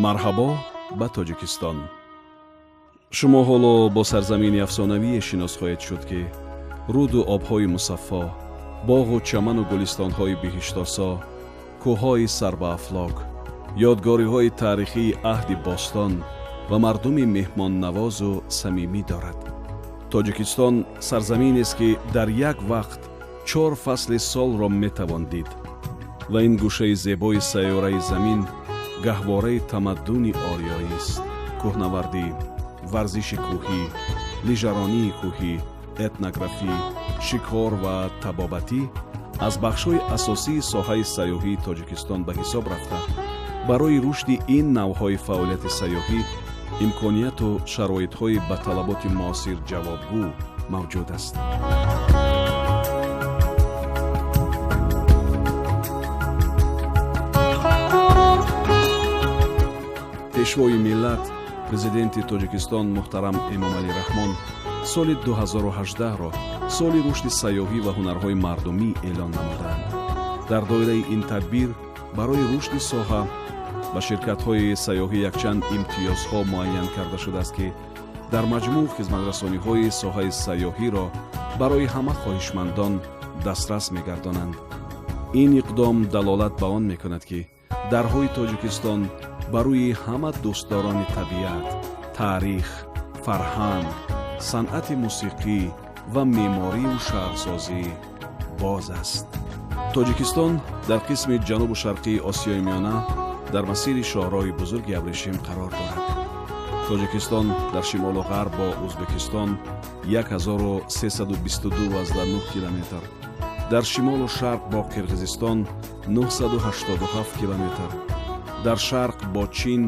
марҳабо ба тоҷикистон. шумо ҳоло бо сарзамини афсонавие шинос хоҳед шуд ки руду обҳои мусаффо, боғу чаману гулистонҳои биҳиштосо, кӯҳҳои сарбаафлок, ёдгориҳои таърихии аҳди бостон ва мардуми меҳмоннавозу самимӣ дорад. тоҷикистон сарзаминест ки дар як вақт 4 фасли солро метавон дид ва ин гӯшаи зебои сайёраи замин гаҳвораи тамаддуни ориёист. кӯҳнавардӣ, варзиши кӯҳӣ, лижаронии кӯҳӣ, этнографӣ, шикор ва табобатӣ аз бахшҳои асосии соҳаи сайёҳии тоҷикистон ба ҳисоб рафта, барои рушди ин навъҳои фаъолияти сайёҳӣ имконияту шароитҳои ба талаботи муосир ҷавобгӯ мавҷуд аст. пешвои миллат, президенти тоҷикистон муҳтарам Эмомалӣ Раҳмон соли 2018-ро соли рушди сайёҳӣ ва ҳунарҳои мардумӣ эълон намуданд. дар доираи ин тадбир барои рушди соҳа ба ширкатҳои сайёҳӣ якчанд имтиёзҳо муайян карда шудааст ки дар маҷмӯъ хизматрасониҳои соҳаи сайёҳиро барои ҳама хоҳишмандон дастрас мегардонанд. ин иқдом далолат ба он мекунад ки дарҳои тоҷикистон ба рӯи ҳама дӯстдорони табиат, таърих, фарҳанг, санъати мусиқӣ ва меъморию шаҳрсозӣ боз аст. тоҷикистон дар қисми ҷанубу шарқии осиёи миёна дар масири шоҳроҳи бузурги абришим қарор дорад. тоҷикистон дар шимолу ғарб бо узбекистон 1322,9 километр, дар шимолу шарқ бо қирғизистон 987 километр, дар шарқ бо чин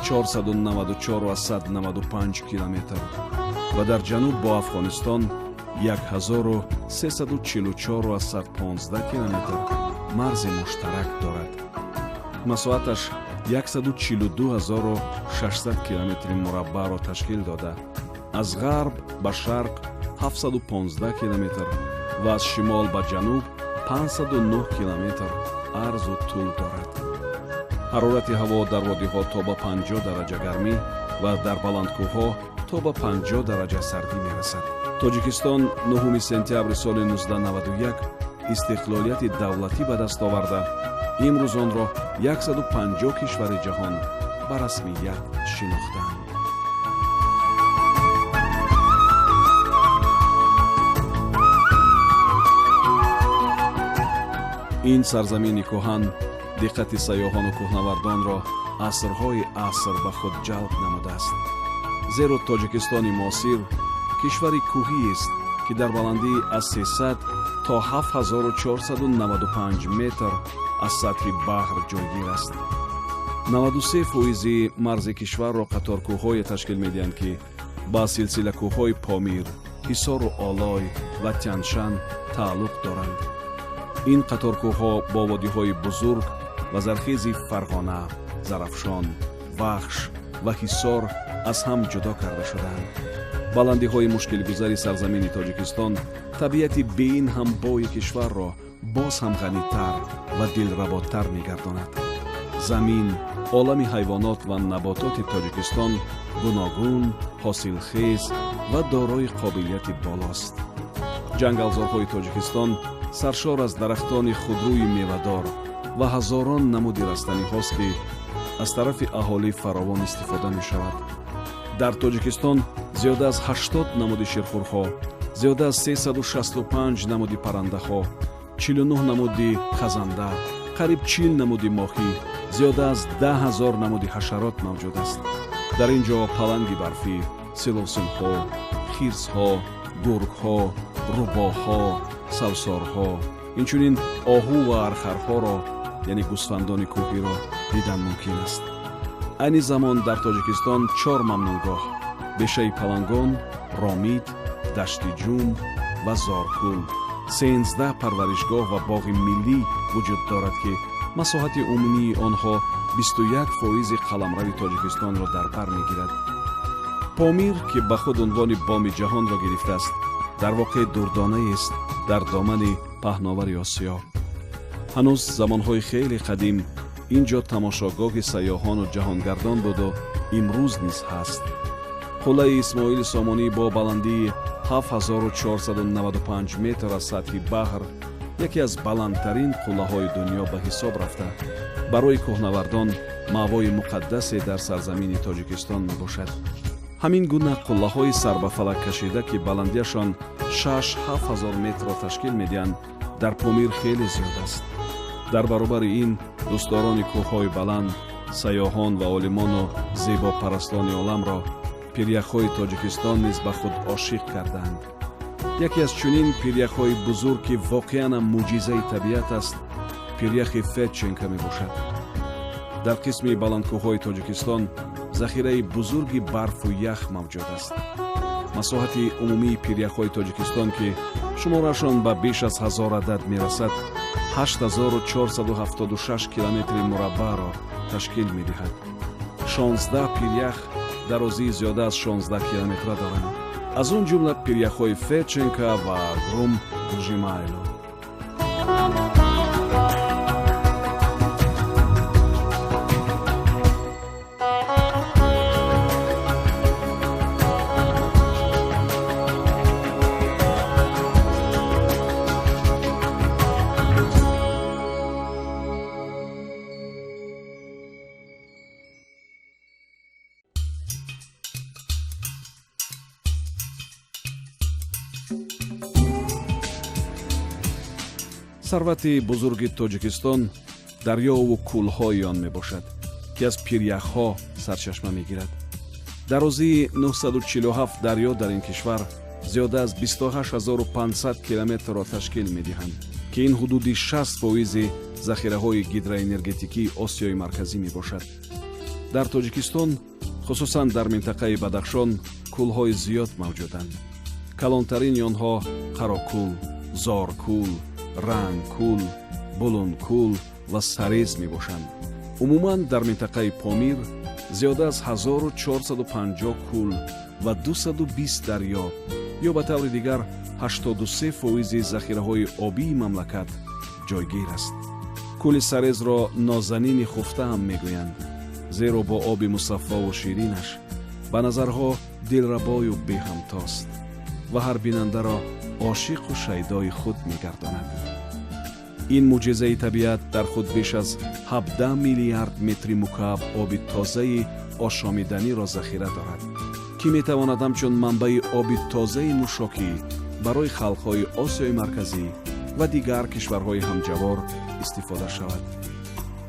494,95 километр ва дар ҷануб бо афғонистон 1344,115 километр марзи муштарак дорад. масоҳаташ 142,600 километри мураббаъро ташкил дода, аз ғарб ба шарқ 715 километр ва аз шимол ба ҷануб 509 километр арзу тӯл дорад. ҳарорати ҳаво дар водиҳо то ба 50 дараҷа гармӣ ва дар баландкӯҳҳо то ба 50 дараҷа сардӣ мерасад. тоҷикистон 9 сентябри соли 1991 истиқлолияти давлатӣ ба даст оварда, имрӯз онро 150 кишвари ҷаҳон ба расмият шинохтаанд. ин сарзамини кӯҳан диққати сайёҳону кӯҳнавардонро асрҳои аср ба худ ҷалб намудааст. зеро тоҷикистони муосир кишвари кӯҳиест ки дар баландии аз 300 то 7495 метр аз сатҳи баҳр ҷойгир аст. 93% марзи кишварро қаторкӯҳҳое ташкил медиҳанд ки ба силсилакӯҳҳои Помир, Ҳисору Олой ва Тяншан тааллуқ доранд. ин қаторкӯҳҳо бо водиҳои бузург ва зархези Фарғона, Зарафшон, Вахш ва Ҳисор аз ҳам ҷудо карда шудаанд. баландиҳои мушкилгузари сарзамини тоҷикистон табиати беин ҳамбои кишварро боз ҳам ғанитар ва дилработар мегардонад. замин, олами ҳайвонот ва набототи тоҷикистон гуногун, ҳосилхез ва дорои қобилияти болост. ҷангалзорҳои тоҷикистон саршор аз дарахтони худрӯи мевадор ва ҳазорон намуди растаниҳост ки аз тарафи аҳолӣ фаровон истифода мешавад. дар тоҷикистон зиёда аз 80 намуди ширхӯрҳо, зиёда аз 365 намуди паррандаҳо, 49 намуди хазанда, қариб 40 намуди моҳӣ, зиёда аз 10,000 намуди ҳашарот мавҷуд аст. дар ин ҷо паланги барфӣ, силосинҳо, хирсҳо, гургҳо, рӯбоҳҳо, савсорҳо, инчунин оҳу ва архарҳоро, яъне гӯсфандони кӯҳиро дидан мумкин аст. айни замон дар тоҷикистон 4 мамнӯъгоҳ, бешаи палангон, ромид, дашти ҷум ва зоркӯл, 13 парваришгоҳ ва боғи миллӣ вуҷуд дорад ки масоҳати умумии онҳо 21% қаламрави тоҷикистонро дар бар мегирад. помир ки ба худ унвони боми ҷаҳонро гирифтааст, дар воқеъ дурдонаест дар домани паҳновари осиё. ҳанӯз замонҳои хеле қадим инҷо тамошогоҳи сайёҳону ҷаҳонгардон буду имрӯз низ ҳаст. қуллаи исмоили сомонӣ бо баландии 7495 метр аз сатҳи баҳр яке аз баландтарин қуллаҳои дунё ба ҳисоб рафта, барои кӯҳнавардон маъвои муқаддасе дар сарзамини Тоҷикистон мебошад. ҳамин гуна қуллаҳои сарбафалак кашида ки баландияшон 6-7 метрро ташкил медиҳанд, дар Помир хеле зиёд аст. дар баробари ин дӯстдорони кӯҳҳои баланд, сайёҳон ва олимону зебопарастони оламро пиряхҳои Тоҷикистон низ ба худ ошиқ карданд. яке аз чунин пиряхҳои бузург ки воқеан мӯъҷизаи табиат аст, пиряхи Фетченка мебошад. дар қисми баландкӯҳҳои Тоҷикистон захираи бузурги барфу ях мавҷуд аст. масоҳати умумии пиряхҳои Тоҷикистон ки шуморашон ба беш аз 1000 адад мерасад, 8476 километри мураббаъро ташкил медиҳад. 16 пирях дарозии зиёда аз 16 километра доранд. аз он ҷумла пиряхҳои Фетченка ва Грум Гужимайло. сарвати бузурги Тоҷикистон дарёву кӯлҳои он мебошад, ки аз пиряхҳо сарчашма мегирад. дарозии 947 дарё дар ин кишвар зиёда аз 28500 километрро ташкил медиҳанд, ки ин ҳудуди 60% захираҳои гидроэнергетикии Осиёи марказӣ мебошад. дар Тоҷикистон, хусусан дар минтақаи Бадахшон, кӯлҳои зиёд мавҷуданд. калонтарини онҳо Қарокӯл, Зоркӯл, Рангкӯл, Булункӯл ва Сарез мебошанд. умуман дар минтақаи Помир зиёда аз 1450 кӯл ва 220 дарё ё ба таври дигар 83% захираҳои обии мамлакат ҷойгир аст. кӯли Сарезро нозанини хуфта ҳам мегӯянд, зеро бо оби мусаффову ширинаш ба назарҳо дилрабою беҳамтост ва ҳар бинандаро ошиқу шайдои худ мегардонад. ин мӯъҷизаи табиат дар худ беш аз 17 миллиард метри мукааб оби тозаи ошомиданиро захира дорад, ки метавонад ҳамчун манбаи оби тозаи нӯшокӣ барои халқҳои Осиёи марказӣ ва дигар кишварҳои ҳамҷавор истифода шавад.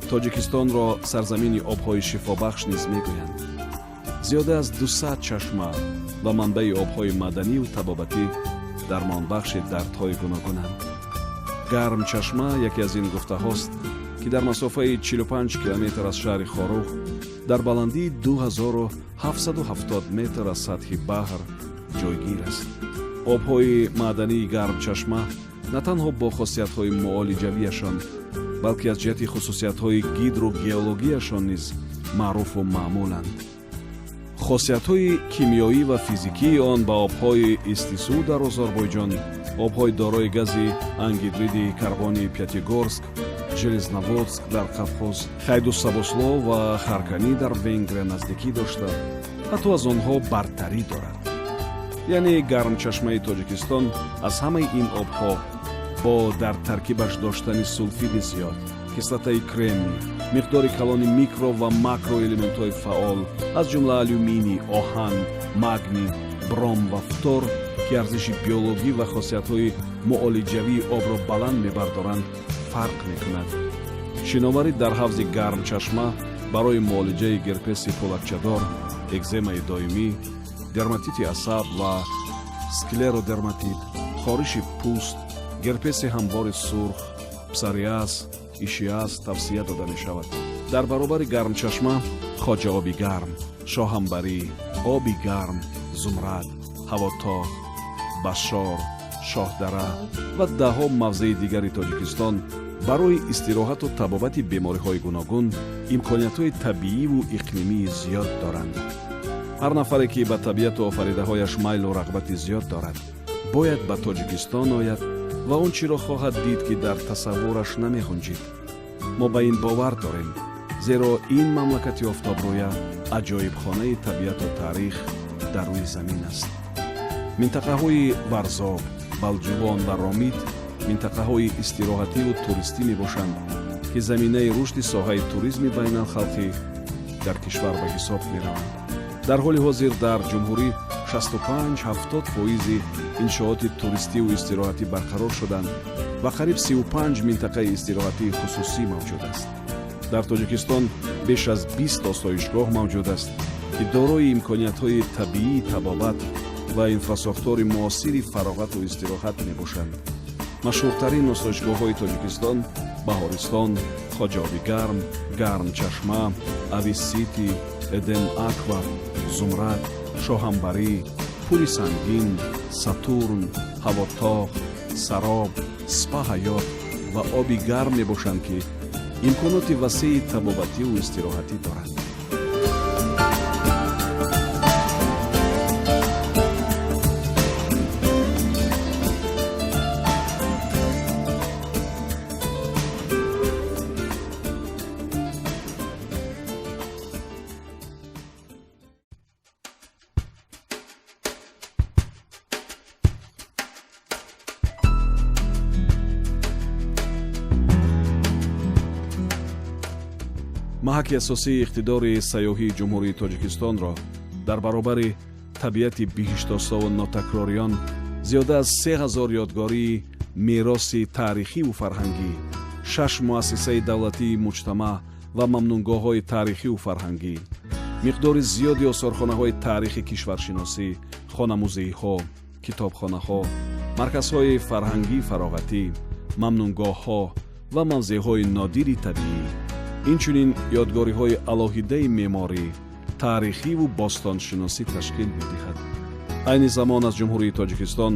Тоҷикистонро сарзамини обҳои шифобахш низ мегӯянд. зиёда аз 200 чашма ва манбаи обҳои маданиву табобатӣ дармонбахши дардҳои гуногунанд. гарм чашма яке аз ин гуфтаҳост, ки дар масофаи 45 километр аз шаҳри Хорух, дар баландии 2770 метр аз сатҳи баҳр ҷойгир аст. обҳои маъдании гарм чашма на танҳо бо хосиятҳои муолиҷавияшон, балки аз ҷиҳати хусусиятҳои гидрогеологияшон низ маъруфу маъмуланд. хосиятҳои кимиёӣ ва физикии он ба обҳои Истису дар Озарбойҷон, обҳои дорои гази ангидриди карбони Пятигорск, Железноводск дар Қавқоз, Хайдусабосло ва Харканӣ дар Венгрия наздикӣ дошта, ҳатто аз онҳо бартарӣ дорад. яъне гармчашмаи Тоҷикистон аз ҳамаи ин обҳо бо дар таркибаш доштани сулфиди зиёд, кислотаи кремний, миқдори калони микро ва макроэлементҳои фаъол, аз ҷумла алюминий, оҳан, магний, бром ва фтор, ки арзиши биологӣ ва хосиятҳои муолиҷавии обро баланд мебардоранд, фарқ мекунад. шиноварӣ дар ҳавзи гармчашма барои муолиҷаи герпеси пӯлакчадор, экземаи доимӣ, дерматити асаб ва склеродерматит, хориши пӯст, герпеси ҳамвори сурх, псориаз, ишиаз тавсия дода мешавад. дар баробари гармчашма хоҷаоби гарм, шоҳанбарӣ, оби гарм, зумрад, ҳавотоғ, башор, шоҳдара ва даҳо мавзеи дигари Тоҷикистон барои истироҳату табобати бемориҳои гуногун имкониятҳои табииву иқлимии зиёд доранд. ҳар нафаре ки ба табиату офаридаҳояш майлу рағбати зиёд дорад, бояд ба Тоҷикистон ояд ва он чиро хоҳад дид, ки дар тасаввураш намеғунҷид. мо ба ин бовар дорем, зеро ин мамлакати офтобрӯя аҷоибхонаи табиату таърих дар рӯи замин аст. минтақаҳои варзоб, балҷувон ва ромид минтақаҳои истироҳативу туристӣ мебошанд, ки заминаи рушди соҳаи туризми байналхалқӣ дар кишвар ба ҳисоб мераванд. дар ҳоли ҳозир дар ҷумҳурӣ 65-70% иншооти туристиву истироҳатӣ барқарор шуданд ва қариб 35 минтақаи истироҳатии хусусӣ мавҷуд аст. дар тоҷикистон беш аз 20 осоишгоҳ мавҷуд аст, ки дорои имкониятҳои табиии табобат ва инфрасохтори муосири фароғату истироҳат мебошанд. машҳуртарин осоишгоҳҳои тоҷикистон баҳористон, хоҷоби гарм, гармчашма, ависсити, эден аква, зумрад, шоҳанбарӣ, пури сангин, сатурн, ҳавотоғ, сароб, спа ҳаёт ва оби гарм мебошанд, ки имконоти васеи табобативу истироҳатӣ доранд. маҳаки асосии иқтидори сайёҳии ҷумҳурии тоҷикистонро дар баробари табиати биҳиштосову нотакрориён зиёда аз 3000 ёдгории мероси таърихиву фарҳангӣ, 6 муассисаи давлатии муҷтамаъ ва мамнунгоҳҳои таърихиву фарҳангӣ, миқдори зиёди осорхонаҳои таърихи кишваршиносӣ, хонамузеиҳо, китобхонаҳо, марказҳои фарҳангии фароғатӣ, мамнунгоҳҳо ва мавзеъҳои нодири табиӣ, инчунин ёдгориҳои алоҳидаи меъморӣ, таърихиву бостоншиносӣ ташкил медиҳад. айни замон аз ҷумҳурии тоҷикистон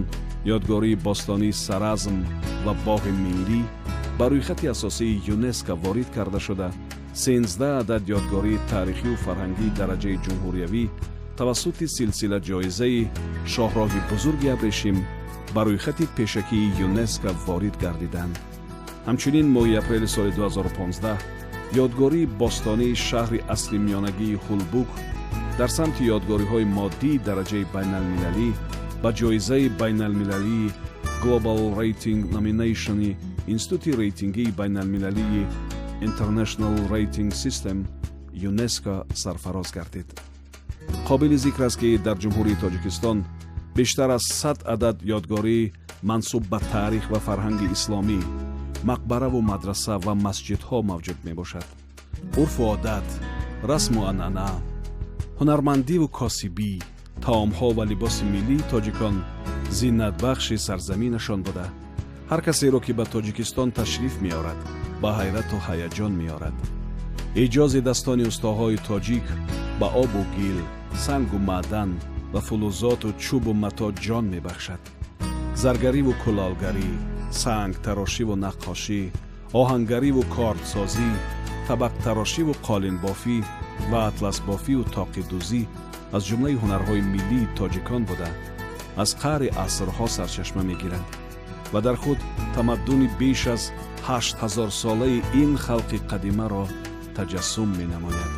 ёдгории бостонии саразм ва боғи миллӣ ба рӯйхати асосии юнеско ворид карда шуда, 13 адад ёдгории таърихиву фарҳангии дараҷаи ҷумҳуриявӣ тавассути силсила ҷоизаи шоҳроҳи бузурги абрешим ба рӯйхати пешакии юнеско ворид гардиданд. ҳамчунин моҳи апрели соли 2015 ёдгории бостонии шаҳри асли миёнагии ҳулбук дар самти ёдгориҳои моддии дараҷаи байналмилалӣ ба ҷоизаи байналмилалии Global Rating Nomination-и Институти рейтингии байналмилалии International Rating System ЮНЕСКО сарфароз гардид. қобили зикр аст, ки дар ҷумҳурии тоҷикистон бештар аз 100 адад ёдгории мансуб ба таърих ва фарҳанги исломӣ, мақбараву мадраса ва масҷидҳо мавҷуд мебошад. урфу одат, расму анъана, ҳунармандиву косибӣ, таомҳо ва либоси миллии тоҷикон зиннатбахши сарзаминашон буда, ҳар касеро ки ба тоҷикистон ташриф меорад ба ҳайрату ҳаяҷон меорад. эҷози daстони устоҳои тоҷик ба обу гил, сангу маъдан ва фулузоту чӯбу матоъ ҷон мебахшад. заргариву кулолгарӣ, сангтарошиву наққошӣ, оҳангариву кортсозӣ, табақтарошиву қолинбофӣ ва атласбофиву тоқидӯзӣ аз ҷумлаи ҳунарҳои миллии тоҷикон буда, аз қаъри асрҳо сарчашма мегиранд ва дар худ тамаддуни беш аз 8000 солаи ин халқи қадимаро таҷассум менамояд.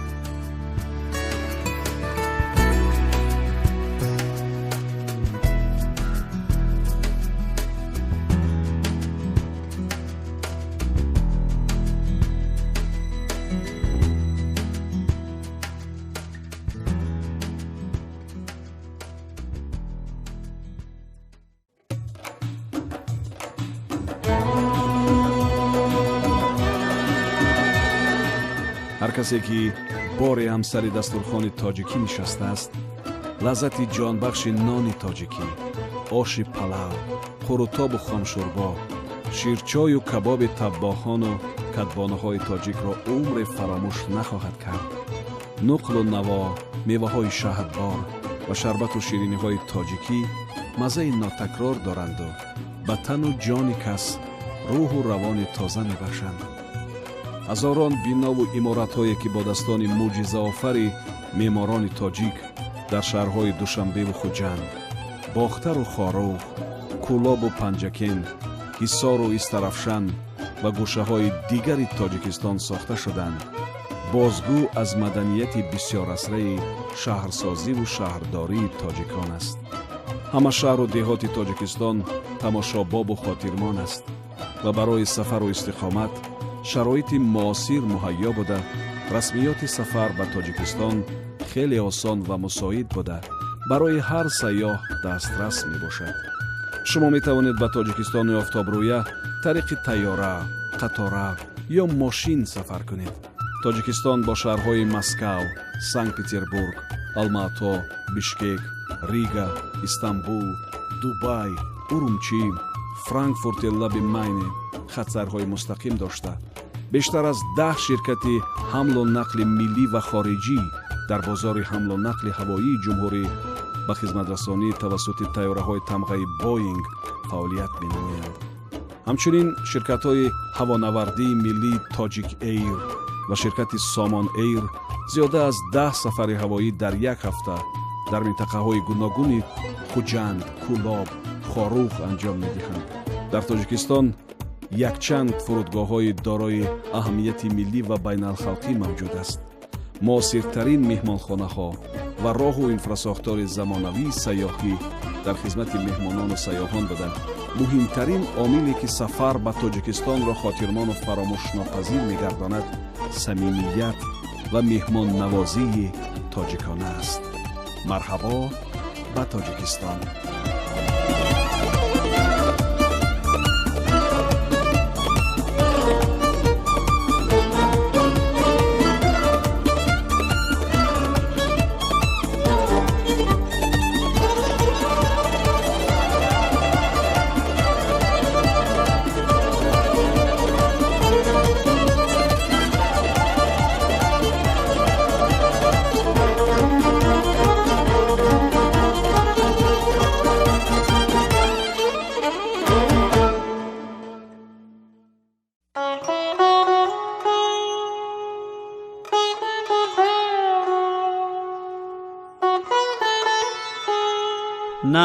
ҳар касе ки боре ҳам сари дастурхони тоҷикӣ нишастааст, лаззати ҷонбахши нони тоҷикӣ, оши палав, қурутобу хомшӯрбо, ширчою кабоби таббохону кадбонаҳои тоҷикро умре фаромӯш нахоҳад кард. нуқлу наво, меваҳои шаҳрбор ва шарбату шириниҳои тоҷикӣ маззаи нотакрор доранду ба тану ҷони кас рӯҳу равони тоза мебахшанд. ҳазорон бинову иморатҳое ки бо дастони мӯъҷизаофари меъморони тоҷик дар шаҳрҳои душанбеву хуҷанд, бохтару хорух, кӯлобу панҷакен, ҳисору истарафшан, ва гӯшаҳои дигари тоҷикистон сохта шуданд, бозгӯ аз маданияти бисёрасраи шаҳрсозиву шаҳрдории тоҷикон аст. ҳама шаҳру деҳоти тоҷикистон тамошобобу хотирмон аст ва барои сафару истиқомат шароити муосир муҳайё буда, расмиёти сафар ба тоҷикистон хеле осон ва мусоид буда, барои ҳар сайёҳ дастрас мебошад. шумо метавонед ба тоҷикистони офтобрӯя тариқи тайёра, қатора ё мошин сафар кунед. тоҷикистон бо шаҳрҳои Москав, Санкт-Петербург, Алмато, Бишкек, Рига, Истанбул, Дубай, Урумчи, Франкфурти лаби Майне хатсайрҳои мустақим дошта, бештар аз 10 ширкати ҳамлу нақли миллӣ ва хориҷӣ дар бозори ҳамлу нақли ҳавоии ҷумҳурӣ ба хизматрасонӣ тавассути тайёраҳои тамғаи Боинг фаъолият менамоянд. ҳамчунин ширкатҳои ҳавонавардии миллии Тоҷик Эйр ва ширкати Сомон Эйр зиёда аз 10 сафари ҳавоӣ дар як ҳафта дар минтақаҳои гуногуни Хуҷанд, Кӯлоб, Хорух анҷом медиҳанд. дар тоҷикистон якчанд фурудгоҳҳои дорои аҳамияти миллӣ ва байналхалқӣ мавҷуд аст. муосиртарин меҳмонхонаҳо ва роҳу инфрасохтори замонавии сайёҳӣ дар хизмати меҳмонону сайёҳон буда, муҳимтарин омиле ки сафар ба тоҷикистонро хотирмону фаромӯшнопазир мегардонад, самимият ва меҳмоннавозии тоҷикона аст. марҳабо ба тоҷикистон.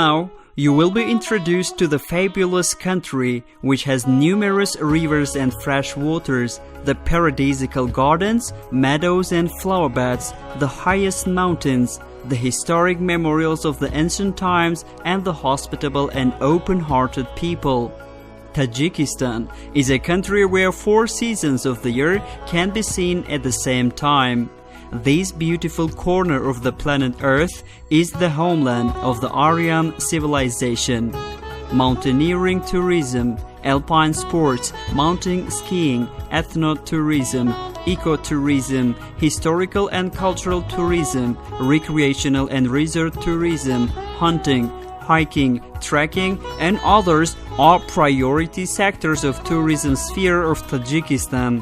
Now, you will be introduced to the fabulous country which has numerous rivers and fresh waters, the paradisiacal gardens, meadows and flower beds, the highest mountains, the historic memorials of the ancient times, and the hospitable and open-hearted people. Tajikistan is a country where 4 seasons of the year can be seen at the same time. This beautiful corner of the planet Earth is the homeland of the Aryan civilization. Mountaineering tourism, alpine sports, mountain skiing, ethnotourism, ecotourism, historical and cultural tourism, recreational and resort tourism, hunting, hiking, trekking, and others are priority sectors of tourism sphere of Tajikistan.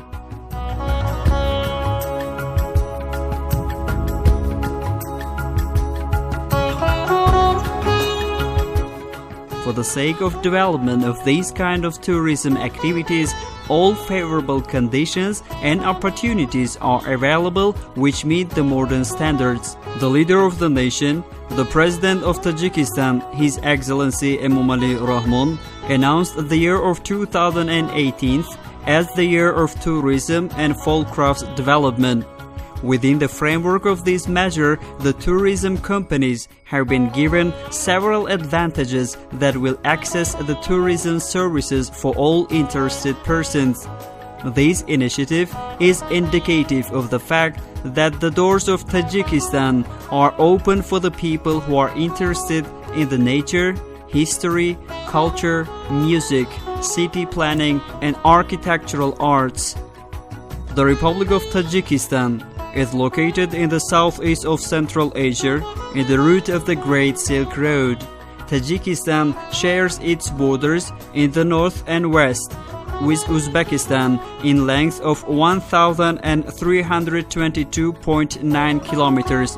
For the sake of development of these kind of tourism activities, all favorable conditions and opportunities are available which meet the modern standards. The leader of the nation, the President of Tajikistan, His Excellency Emomali Rahmon, announced the year of 2018 as the year of tourism and folkcraft development. Within the framework of this measure, the tourism companies have been given several advantages that will access the tourism services for all interested persons. This initiative is indicative of the fact that the doors of Tajikistan are open for the people who are interested in the nature, history, culture, music, city planning, and architectural arts. The Republic of Tajikistan is located in the southeast of Central Asia, in the route of the Great Silk Road. Tajikistan shares its borders in the north and west with Uzbekistan in length of 1,322.9 kilometers,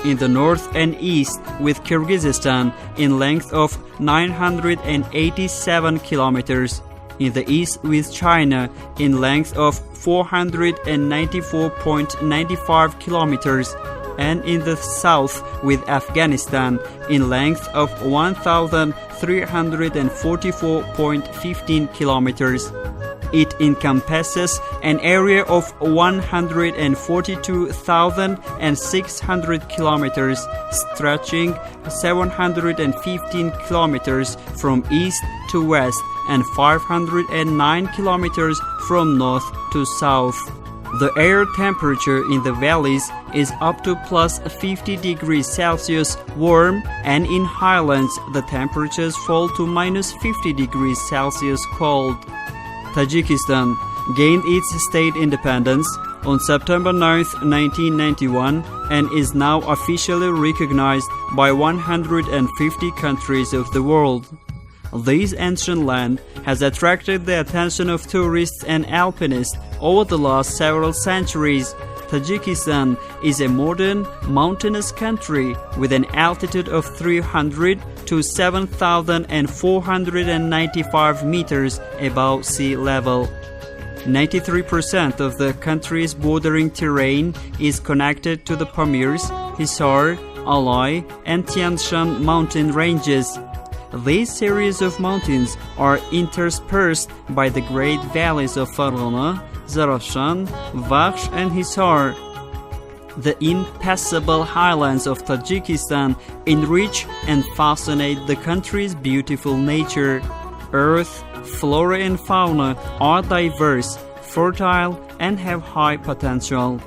in the north and east with Kyrgyzstan in length of 987 kilometers, in the east with China in length of 494.95 kilometers, and in the south with Afghanistan in length of 1,344.15 kilometers. It encompasses an area of 142,600 kilometers, stretching 715 kilometers from east to west and 509 kilometers from north to south. The air temperature in the valleys is up to plus 50 degrees Celsius warm, and in highlands the temperatures fall to minus 50 degrees Celsius cold. Tajikistan gained its state independence on September 9, 1991, and is now officially recognized by 150 countries of the world. This ancient land has attracted the attention of tourists and alpinists over the last several centuries. Tajikistan is a modern, mountainous country with an altitude of 300 to 7,495 meters above sea level. 93% of the country's bordering terrain is connected to the Pamirs, Hisar, Alai, and Tian Shan mountain ranges. These series of mountains are interspersed by the great valleys of Farg'ona, Zarafshan, Vakhsh, and Hisar. The impassable highlands of Tajikistan enrich and fascinate the country's beautiful nature. Earth, flora and fauna are diverse, fertile, and have high potential.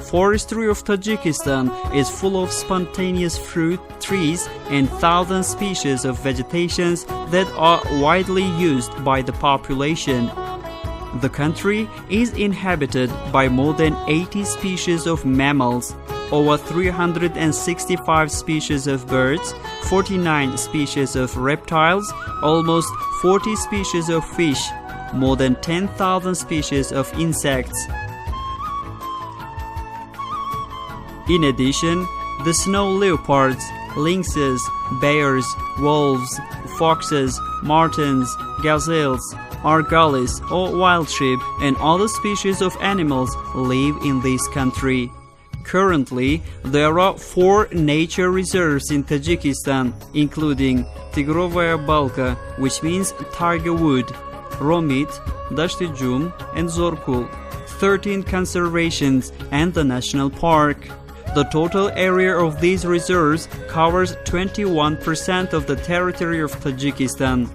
Forestry of Tajikistan is full of spontaneous fruit trees and thousand species of vegetations that are widely used by the population. The country is inhabited by more than 80 species of mammals, over 365 species of birds, 49 species of reptiles, almost 40 species of fish, more than 10,000 species of insects. In addition, the snow leopards, lynxes, bears, wolves, foxes, martens, gazelles, argalis or wild sheep, and other species of animals live in this country. Currently, there are 4 nature reserves in Tajikistan, including Tigrovaya Balka, which means tiger wood, Romit, Dashti Jum, and Zorkul, 13 conservations, and the national park. The total area of these reserves covers 21% of the territory of Tajikistan.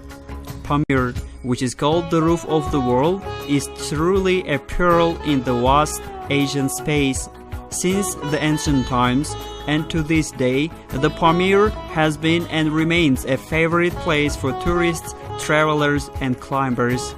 Pamir, which is called the roof of the world, is truly a pearl in the vast Asian space. Since the ancient times and to this day, the Pamir has been and remains a favorite place for tourists, travelers, and climbers.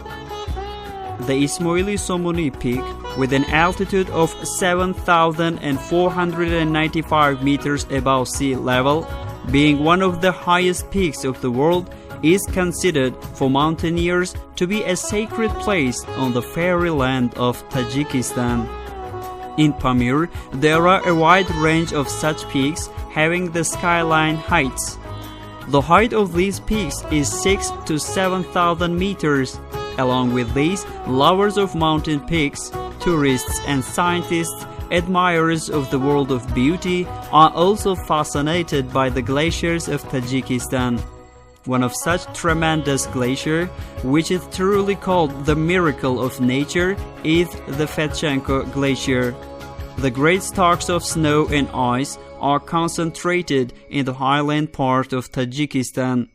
The Ismoili Somoni Peak, with an altitude of 7,495 meters above sea level, being one of the highest peaks of the world, is considered for mountaineers to be a sacred place on the fairy land of Tajikistan. In Pamir, there are a wide range of such peaks having the skyline heights. The height of these peaks is 6,000 to 7,000 meters. Along with these lovers of mountain peaks, tourists and scientists, admirers of the world of beauty, are also fascinated by the glaciers of Tajikistan. One of such tremendous glacier, which is truly called the miracle of nature, is the Fetchenko Glacier. The great stocks of snow and ice are concentrated in the highland part of Tajikistan.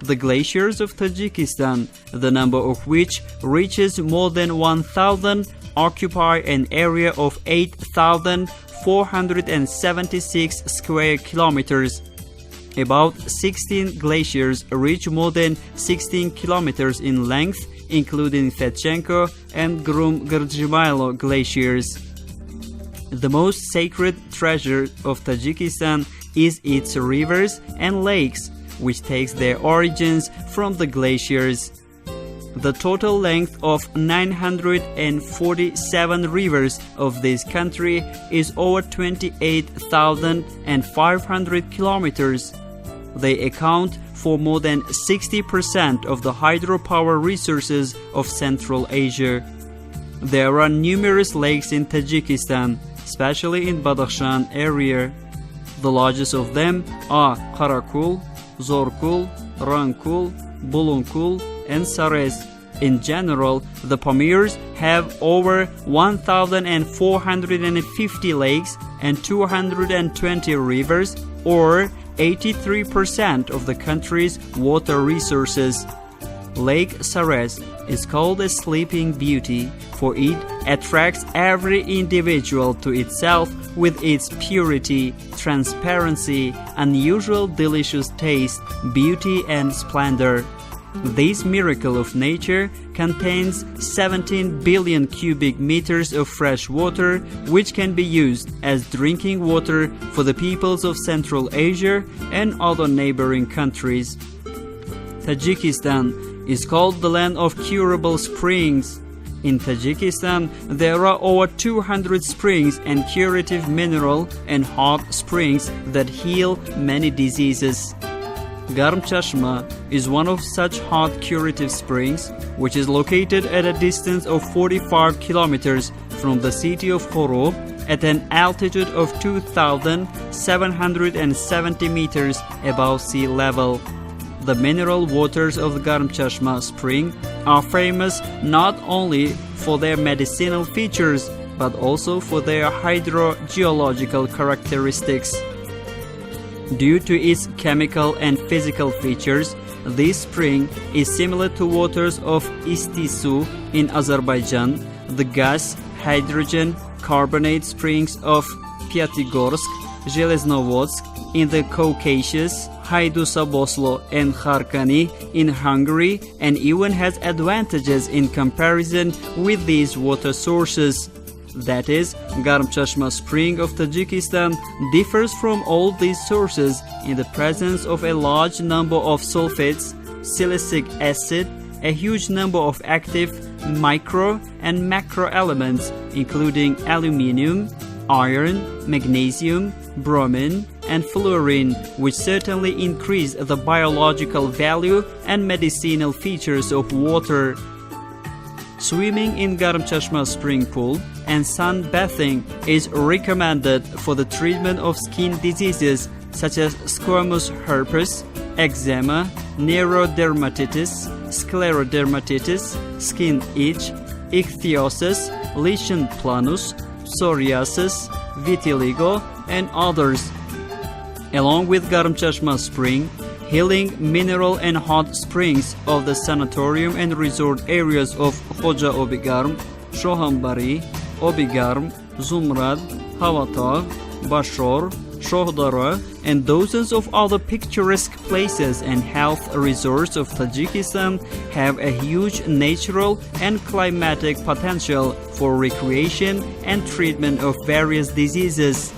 The glaciers of Tajikistan, the number of which reaches more than 1,000, occupy an area of 8,476 square kilometers. About 16 glaciers reach more than 16 kilometers in length, including Fetchenko and Grum-Grdjimailo glaciers. The most sacred treasure of Tajikistan is its rivers and lakes, which takes their origins from the glaciers. The total length of 947 rivers of this country is over 28,500 kilometers. They account for more than 60% of the hydropower resources of Central Asia. There are numerous lakes in Tajikistan, especially in Badakhshan area. The largest of them are Qarakul, Zorkul, Rangkul, Bulunkul, and Sarez. In general, the Pamirs have over 1,450 lakes and 220 rivers, or 83% of the country's water resources. Lake Sarez is called a sleeping beauty, for it attracts every individual to itself with its purity, transparency, unusual delicious taste, beauty and splendor. This miracle of nature contains 17 billion cubic meters of fresh water, which can be used as drinking water for the peoples of Central Asia and other neighboring countries. Tajikistan is called the land of curable springs. In Tajikistan, there are over 200 springs and curative mineral and hot springs that heal many diseases. Garm Chashma is one of such hot curative springs, which is located at a distance of 45 kilometers from the city of Khoro at an altitude of 2,770 meters above sea level. The mineral waters of the Garm Chashma spring are famous not only for their medicinal features, but also for their hydrogeological characteristics. Due to its chemical and physical features, this spring is similar to waters of Istisu in Azerbaijan, the gas, hydrogen, carbonate springs of Pyatigorsk, Zheleznovodsk in the Caucasus, Haydusaboslo and Kharkani in Hungary, and even has advantages in comparison with these water sources. That is, Garm Chashma spring of Tajikistan differs from all these sources in the presence of a large number of sulfates, silicic acid, a huge number of active micro and macro elements including aluminium, iron, magnesium, bromine, and fluorine, which certainly increase the biological value and medicinal features of water. Swimming in Garm Chashma spring pool and sunbathing is recommended for the treatment of skin diseases such as squamous herpes, eczema, neurodermatitis, sclerodermatitis, skin itch, ichthyosis, lichen planus, psoriasis, vitiligo, and others. Along with Garm Chashma spring, healing mineral and hot springs of the sanatorium and resort areas of Khoja Obigarm, Shohambari, Obigarm, Zumrad, Havatagh, Bashor, Shohdara, and dozens of other picturesque places and health resorts of Tajikistan have a huge natural and climatic potential for recreation and treatment of various diseases.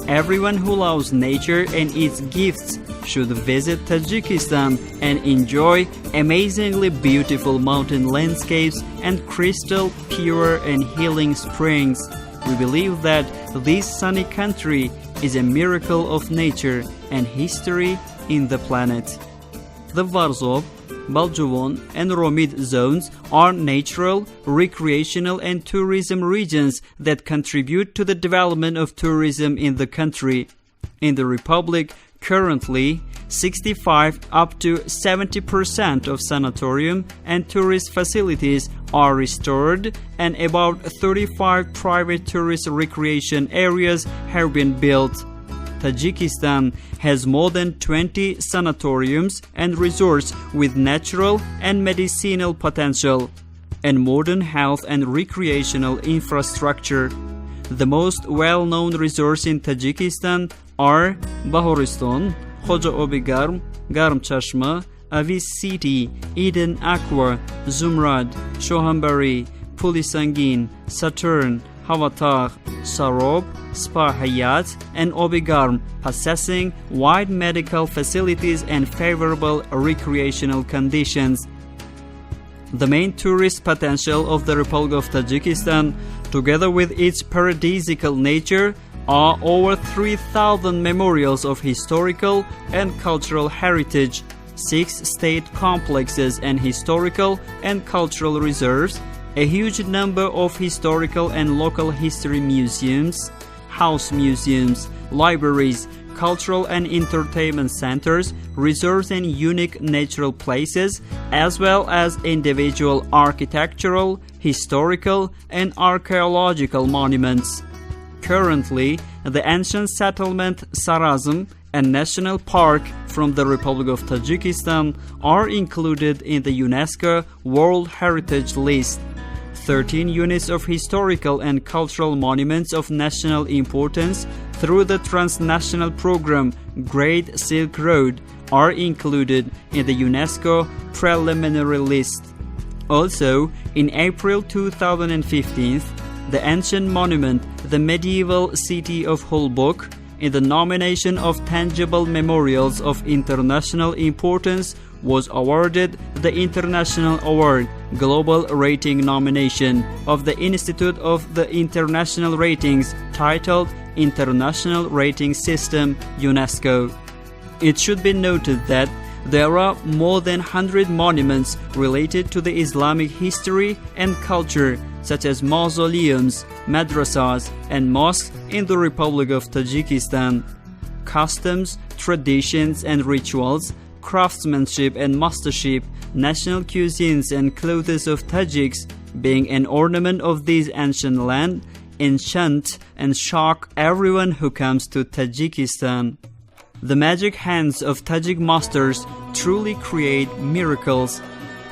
Everyone who loves nature and its gifts should visit Tajikistan and enjoy amazingly beautiful mountain landscapes and crystal pure and healing springs. We believe that this sunny country is a miracle of nature and history in the planet. The Varzov, Baljuvon, and Romid zones are natural, recreational, and tourism regions that contribute to the development of tourism in the country. In the Republic, currently, 65 up to 70% of sanatorium and tourist facilities are restored, and about 35 private tourist recreation areas have been built. Tajikistan has more than 20 sanatoriums and resorts with natural and medicinal potential, and modern health and recreational infrastructure. The most well-known resorts in Tajikistan are Bahoriston, Khoja Obigarm, Garm Chashma, Avis City, Eden Aqua, Zumrad, Shohambari, Pulisangin, Saturn, Havatagh, Sarob, Spa Hayat, and Obigarm, possessing wide medical facilities and favorable recreational conditions. The main tourist potential of the Republic of Tajikistan, together with its paradisiacal nature, are over 3,000 memorials of historical and cultural heritage, 6 state complexes and historical and cultural reserves, A huge number of historical and local history museums, house museums, libraries, cultural and entertainment centers, reserves and unique natural places, as well as individual architectural, historical, and archaeological monuments. Currently, the ancient settlement Sarazm and National Park from the Republic of Tajikistan are included in the UNESCO World Heritage List. 13 units of historical and cultural monuments of national importance through the transnational program Great Silk Road are included in the UNESCO preliminary list. Also, in April 2015, the ancient monument, the medieval city of Holbok, in the nomination of Tangible Memorials of International Importance, was awarded the International Award Global Rating nomination of the Institute of the International Ratings titled International Rating System UNESCO. It should be noted that there are more than 100 monuments related to the Islamic history and culture, such as mausoleums, madrasas, and mosques in the Republic of Tajikistan. Customs, traditions, and rituals, craftsmanship and mastership, national cuisines and clothes of Tajiks, being an ornament of this ancient land, enchant and shock everyone who comes to Tajikistan. The magic hands of Tajik masters truly create miracles.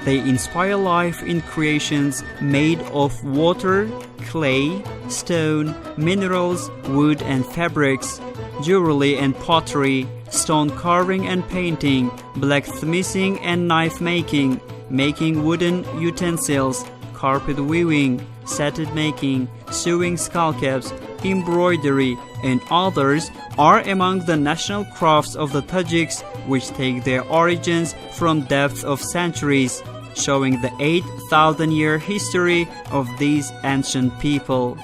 They inspire life in creations made of water, clay, stone, minerals, wood and fabrics, jewelry and pottery, stone carving and painting, blacksmithing and knife making, making wooden utensils, carpet weaving, satin making, sewing skullcaps, embroidery, and others are among the national crafts of the Tajiks, which take their origins from depths of centuries, showing the 8,000-year history of these ancient people.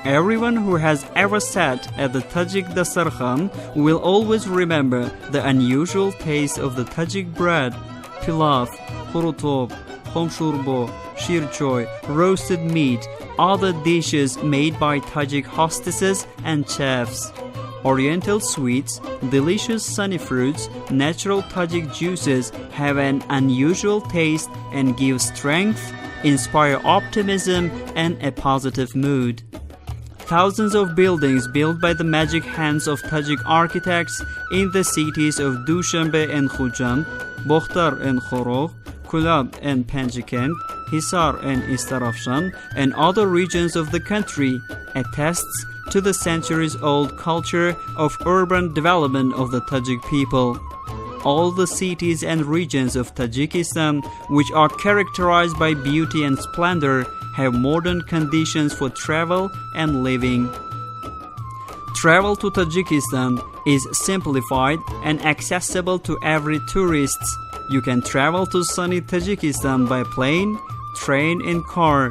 Everyone who has ever sat at the Tajik Dasarkhan will always remember the unusual taste of the Tajik bread, pilaf, hurutop, khomshurbo, shirchoy, roasted meat, other dishes made by Tajik hostesses and chefs. Oriental sweets, delicious sunny fruits, natural Tajik juices have an unusual taste and give strength, inspire optimism, and a positive mood. Thousands of buildings built by the magic hands of Tajik architects in the cities of Dushanbe and Khujand, Bokhtar and Khorog, Kulab and Panjikent, Hisar and Istarafshan, and other regions of the country attests to the centuries-old culture of urban development of the Tajik people. All the cities and regions of Tajikistan, which are characterized by beauty and splendor, have modern conditions for travel and living. Travel to Tajikistan is simplified and accessible to every tourist. You can travel to sunny Tajikistan by plane, train, and car.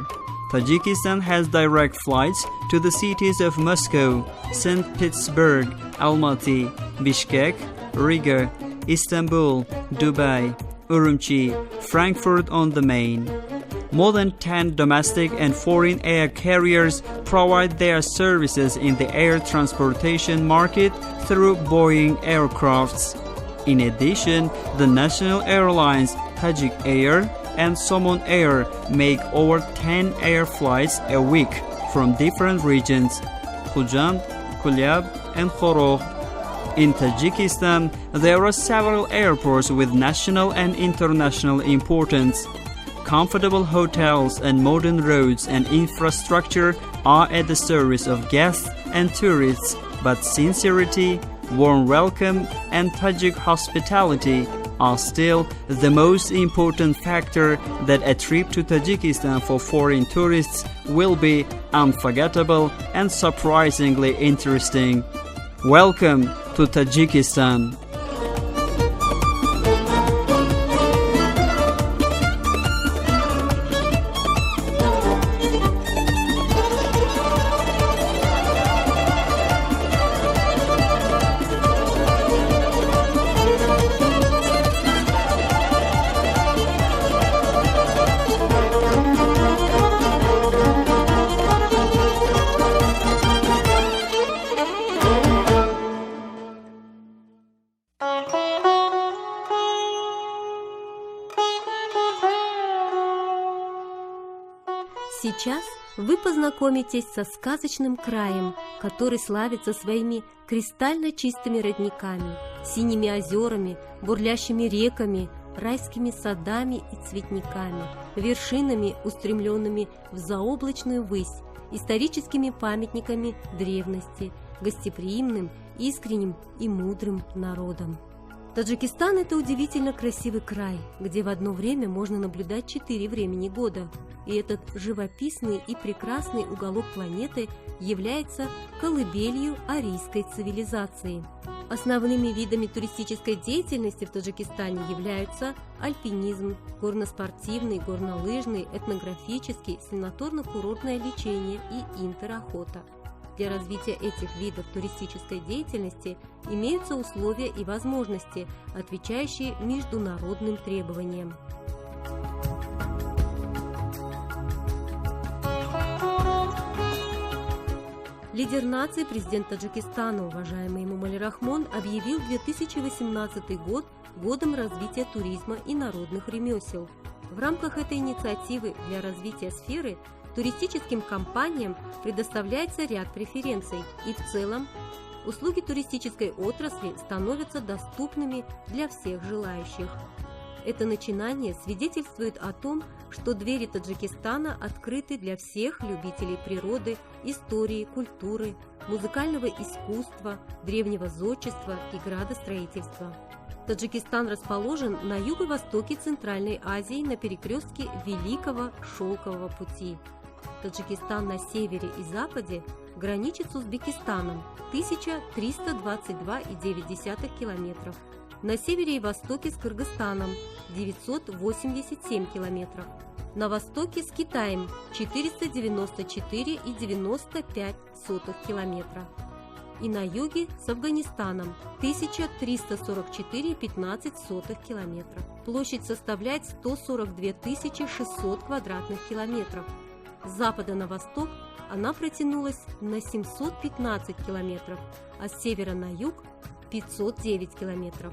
Tajikistan has direct flights to the cities of Moscow, St. Petersburg, Almaty, Bishkek, Riga, Istanbul, Dubai, Urumqi, Frankfurt on the Main. More than 10 domestic and foreign air carriers provide their services in the air transportation market through Boeing aircrafts. In addition, the national airlines Tajik Air and Somon Air make over 10 air flights a week from different regions, Khujand, Kulyab, and Khorog. In Tajikistan, there are several airports with national and international importance. Comfortable hotels and modern roads and infrastructure are at the service of guests and tourists, but sincerity, warm welcome, and Tajik hospitality are still the most important factor that a trip to Tajikistan for foreign tourists will be unforgettable and surprisingly interesting. Welcome to Tajikistan. Сейчас вы познакомитесь со сказочным краем, который славится своими кристально чистыми родниками, синими озерами, бурлящими реками, райскими садами и цветниками, вершинами, устремленными в заоблачную высь, историческими памятниками древности, гостеприимным, искренним и мудрым народом. Таджикистан – это удивительно красивый край, где в одно время можно наблюдать 4 времени года. И этот живописный и прекрасный уголок планеты является колыбелью арийской цивилизации. Основными видами туристической деятельности в Таджикистане являются альпинизм, горноспортивный, горнолыжный, этнографический, санаторно-курортное лечение и интерохота. Для развития этих видов туристической деятельности имеются условия и возможности, отвечающие международным требованиям. Лидер нации, президент Таджикистана, уважаемый Эмомали Рахмон, объявил 2018 год годом развития туризма и народных ремесел. В рамках этой инициативы для развития сферы туристическим компаниям предоставляется ряд преференций, и в целом услуги туристической отрасли становятся доступными для всех желающих. Это начинание свидетельствует о том, что двери Таджикистана открыты для всех любителей природы, истории, культуры, музыкального искусства, древнего зодчества и градостроительства. Таджикистан расположен на юго-востоке Центральной Азии на перекрестке Великого Шелкового пути. Таджикистан на севере и западе граничит с Узбекистаном 1322,9 километров, на севере и востоке с Кыргызстаном 987 километров, на востоке с Китаем 494,95 километра и на юге с Афганистаном 1344,15 километра. Площадь составляет 142 600 квадратных километров. С запада на восток она протянулась на 715 километров, а с севера на юг – 509 километров.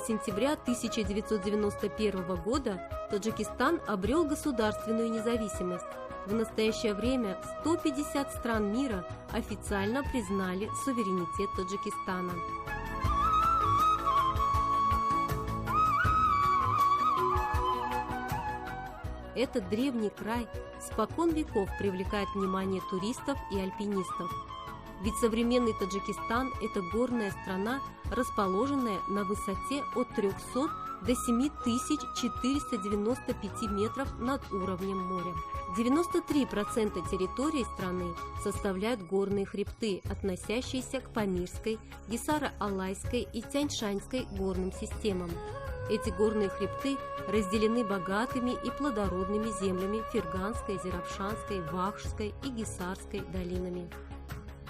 Сентября 1991 года Таджикистан обрел государственную независимость. В настоящее время 150 стран мира официально признали суверенитет Таджикистана. Этот древний край спокон веков привлекает внимание туристов и альпинистов. Ведь современный Таджикистан – это горная страна, расположенная на высоте от 300 до 7495 метров над уровнем моря. 93% территории страны составляют горные хребты, относящиеся к Памирской, Гисаро-Алайской и Тяньшаньской горным системам. Эти горные хребты разделены богатыми и плодородными землями Ферганской, Зиравшанской, Вахшской и Гисарской долинами.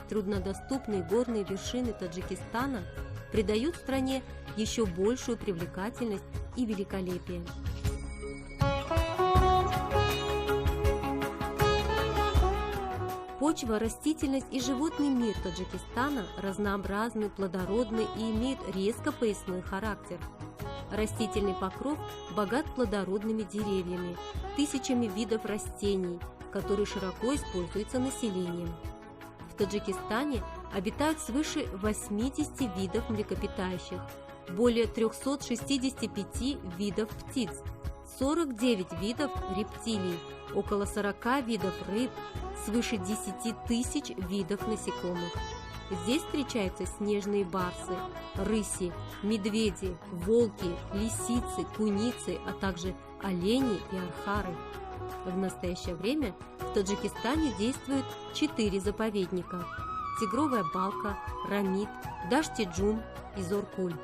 Труднодоступные горные вершины Таджикистана придают стране еще большую привлекательность и великолепие. Почва, растительность и животный мир Таджикистана разнообразны, плодородны и имеют резко поясной характер. Растительный покров богат плодородными деревьями, тысячами видов растений, которые широко используются населением. В Таджикистане обитают свыше 80 видов млекопитающих, более 365 видов птиц, 49 видов рептилий, около 40 видов рыб, свыше 10 тысяч видов насекомых. Здесь встречаются снежные барсы, рыси, медведи, волки, лисицы, куницы, а также олени и архары. В настоящее время в Таджикистане действуют 4 заповедника – Тигровая Балка, Рамид, Дашти-Джум и Зоркуль,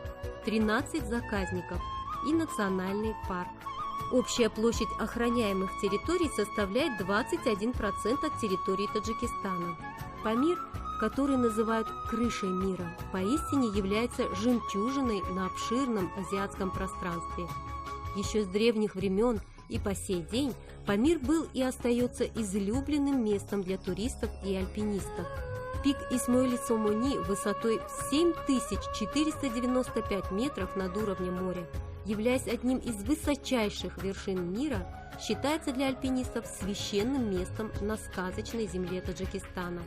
13 заказников и национальный парк. Общая площадь охраняемых территорий составляет 21% от территории Таджикистана. Памир, который называют крышей мира, поистине является жемчужиной на обширном азиатском пространстве. Еще с древних времен и по сей день Памир был и остается излюбленным местом для туристов и альпинистов. Пик Исмоили-Сомони высотой 7495 метров над уровнем моря, являясь одним из высочайших вершин мира, считается для альпинистов священным местом на сказочной земле Таджикистана.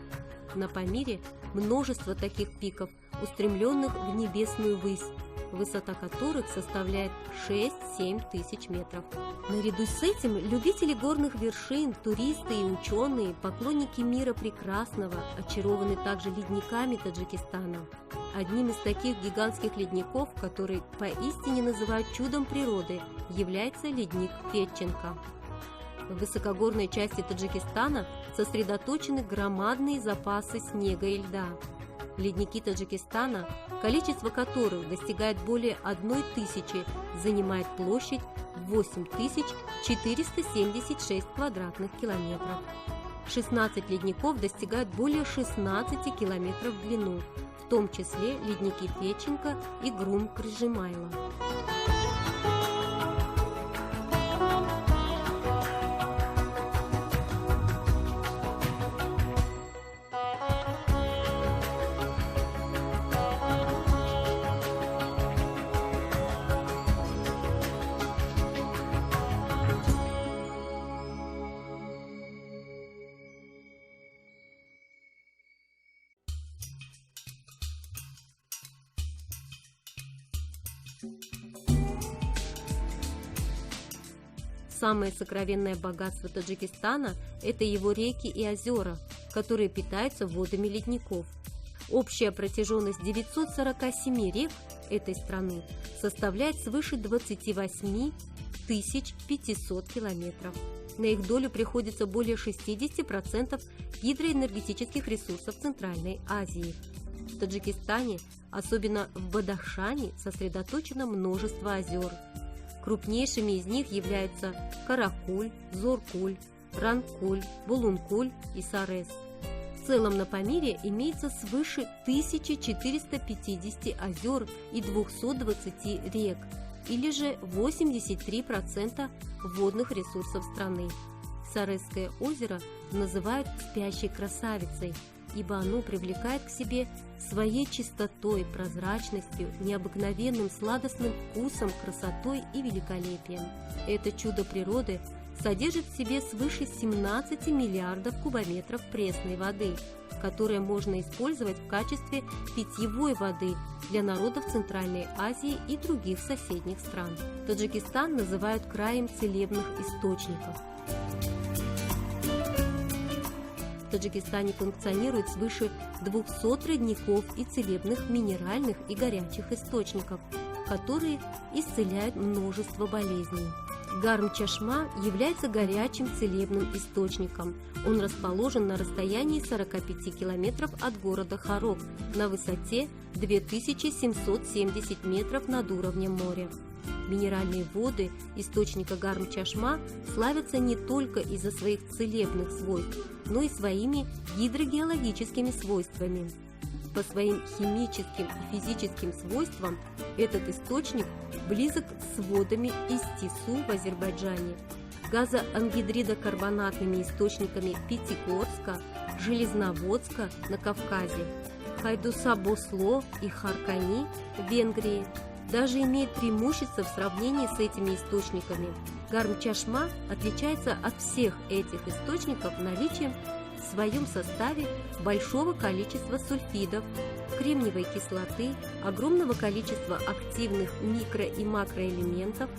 На Памире множество таких пиков, устремленных в небесную высь, высота которых составляет 6-7 тысяч метров. Наряду с этим любители горных вершин, туристы и ученые, поклонники мира прекрасного, очарованы также ледниками Таджикистана. Одним из таких гигантских ледников, который поистине называют чудом природы, является ледник Фетченко. В высокогорной части Таджикистана сосредоточены громадные запасы снега и льда. Ледники Таджикистана, количество которых достигает более 1000, занимает площадь 8476 квадратных километров. 16 ледников достигают более 16 километров в длину, в том числе ледники Фетченко и Грум-Кржимайло. Самое сокровенное богатство Таджикистана – это его реки и озера, которые питаются водами ледников. Общая протяженность 947 рек этой страны составляет свыше 28 500 километров. На их долю приходится более 60% гидроэнергетических ресурсов Центральной Азии. В Таджикистане, особенно в Бадахшане, сосредоточено множество озер. Крупнейшими из них являются Каракуль, Зоркуль, Ранкуль, Булункуль и Сарес. В целом на Памире имеется свыше 1450 озер и 220 рек, или же 83% водных ресурсов страны. Саресское озеро называют «спящей красавицей», ибо оно привлекает к себе своей чистотой, прозрачностью, необыкновенным сладостным вкусом, красотой и великолепием. Это чудо природы содержит в себе свыше 17 миллиардов кубометров пресной воды, которая можно использовать в качестве питьевой воды для народов Центральной Азии и других соседних стран. Таджикистан называют краем целебных источников. В Таджикистане функционирует свыше 200 родников и целебных минеральных и горячих источников, которые исцеляют множество болезней. Гарм-Чашма является горячим целебным источником. Он расположен на расстоянии 45 километров от города Харок на высоте 2770 метров над уровнем моря. Минеральные воды источника Гарм-Чашма славятся не только из-за своих целебных свойств, но и своими гидрогеологическими свойствами. По своим химическим и физическим свойствам этот источник близок с водами Истису в Азербайджане, газоангидридокарбонатными источниками Пятигорска, Железноводска на Кавказе, Хайдуса-Босло и Харкани в Венгрии. Даже имеет преимущество в сравнении с этими источниками. Гарм-Чашма отличается от всех этих источников наличием в своем составе большого количества сульфидов, кремниевой кислоты, огромного количества активных микро- и макроэлементов,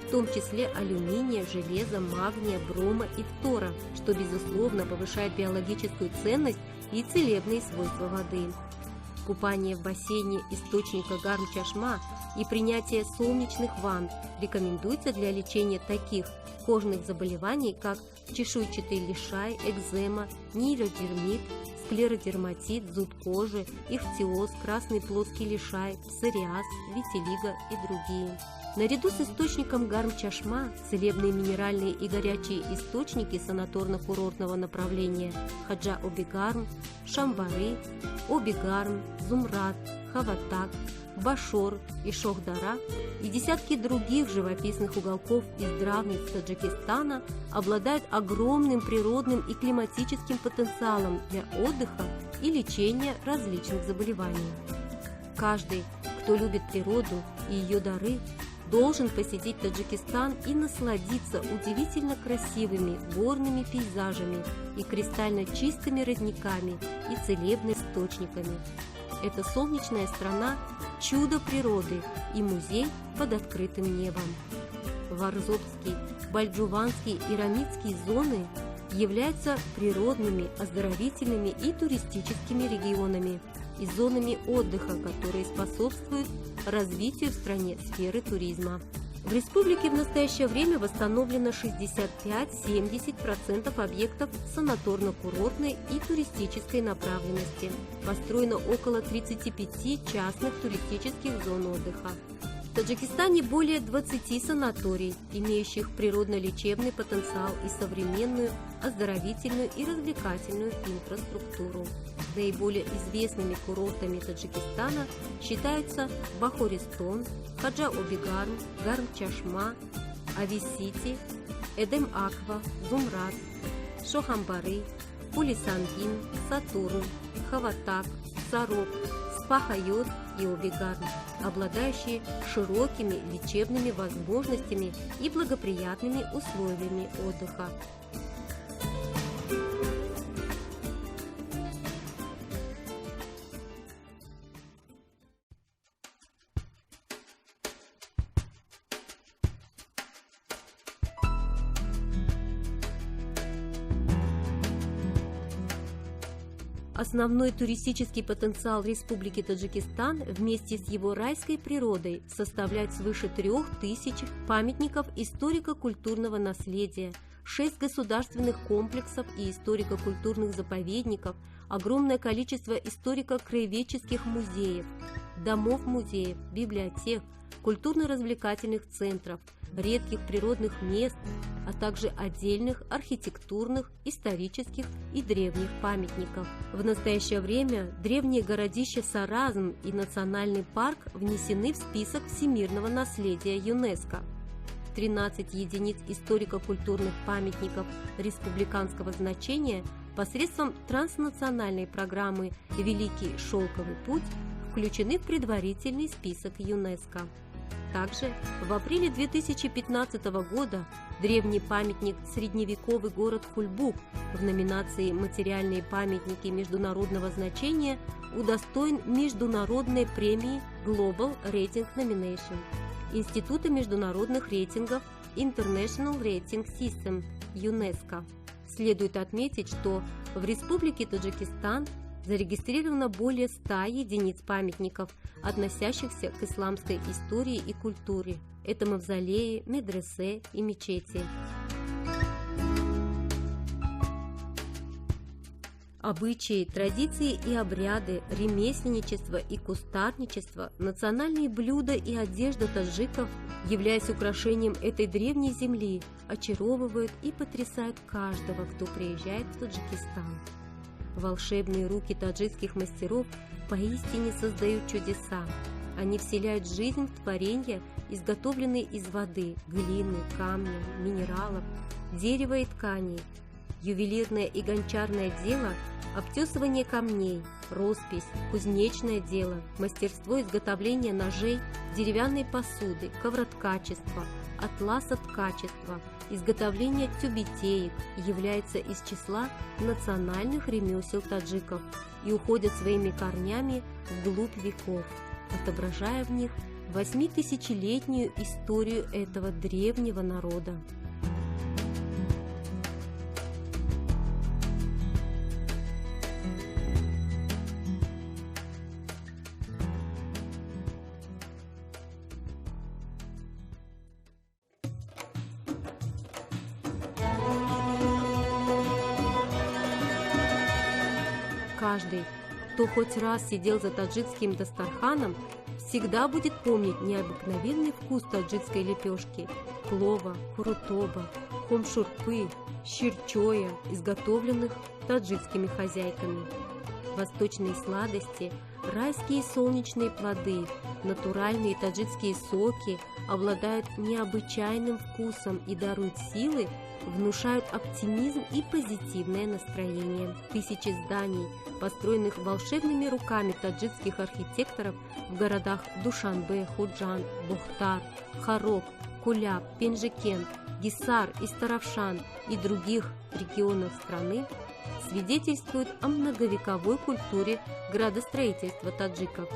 в том числе алюминия, железа, магния, брома и фтора, что, безусловно, повышает биологическую ценность и целебные свойства воды. Купание в бассейне источника Гарм-Чашма и принятие солнечных ванн рекомендуется для лечения таких кожных заболеваний, как чешуйчатый лишай, экзема, нейродермит, склеродерматит, зуд кожи, ихтиоз, красный плоский лишай, псориаз, витилиго и другие. Наряду с источником Гарм-Чашма целебные минеральные и горячие источники санаторно-курортного направления Хаджа-Оби-Гарм, Шамбары, Оби-Гарм, Зумрат, Хаватак, Башор и Шохдара и десятки других живописных уголков из древних Таджикистана обладают огромным природным и климатическим потенциалом для отдыха и лечения различных заболеваний. Каждый, кто любит природу и ее дары, должен посетить Таджикистан и насладиться удивительно красивыми горными пейзажами и кристально чистыми родниками и целебными источниками. Это солнечная страна – чудо природы и музей под открытым небом. Варзобский, Бальджуванский и Рамитский зоны являются природными, оздоровительными и туристическими регионами и зонами отдыха, которые способствуют развитию в стране сферы туризма. В республике в настоящее время восстановлено 65-70% объектов санаторно-курортной и туристической направленности. Построено около 35 частных туристических зон отдыха. В Таджикистане более 20 санаторий, имеющих природно-лечебный потенциал и современную оздоровительную и развлекательную инфраструктуру. Наиболее известными курортами Таджикистана считаются Бахористон, Хаджа-Обигарм, Гарм-Чашма, Авис-Сити, Эдем-Аква, Зумрад, Шохамбары, Пулисангин, Сатурн, Хаватак, Сарок, Спа-Хайот и Обигарм, обладающие широкими лечебными возможностями и благоприятными условиями отдыха. Основной туристический потенциал Республики Таджикистан вместе с его райской природой составляет свыше 3000 памятников историко-культурного наследия, 6 государственных комплексов и историко-культурных заповедников, огромное количество историко-краеведческих музеев, домов-музеев, библиотек, культурно-развлекательных центров, редких природных мест, а также отдельных архитектурных, исторических и древних памятников. В настоящее время древние городища Саразм и национальный парк внесены в список всемирного наследия ЮНЕСКО. 13 единиц историко-культурных памятников республиканского значения посредством транснациональной программы «Великий шелковый путь» включены в предварительный список ЮНЕСКО. Также в апреле 2015 года древний памятник «Средневековый город Хульбук» в номинации «Материальные памятники международного значения» удостоен международной премии Global Rating Nomination Института международных рейтингов International Rating System ЮНЕСКО. Следует отметить, что в Республике Таджикистан зарегистрировано более 100 единиц памятников, относящихся к исламской истории и культуре. Это мавзолеи, медресе и мечети. Обычаи, традиции и обряды, ремесленничество и кустарничество, национальные блюда и одежда таджиков, являясь украшением этой древней земли, очаровывают и потрясают каждого, кто приезжает в Таджикистан. Волшебные руки таджикских мастеров поистине создают чудеса. Они вселяют жизнь в творения, изготовленные из воды, глины, камня, минералов, дерева и тканей. Ювелирное и гончарное дело, обтесывание камней, роспись, кузнечное дело, мастерство изготовления ножей, деревянной посуды, ковроткачества, атласоткачества, изготовление тюбетеек является из числа национальных ремесел таджиков и уходят своими корнями вглубь веков, отображая в них 8000-летнюю историю этого древнего народа. Каждый, кто хоть раз сидел за таджикским дастарханом, всегда будет помнить необыкновенный вкус таджикской лепешки, плова, курутоба, хомшурпы, щирчоя, изготовленных таджикскими хозяйками. восточные сладости, райские солнечные плоды, натуральные таджикские соки обладают необычайным вкусом и даруют силы, внушают оптимизм и позитивное настроение. Тысячи зданий, построенных волшебными руками таджикских архитекторов в городах Душанбе, Худжанд, Бухтар, Харок, Куляб, Пенжикент, Гисар, Истаравшан и других регионах страны, свидетельствуют о многовековой культуре градостроительства таджиков.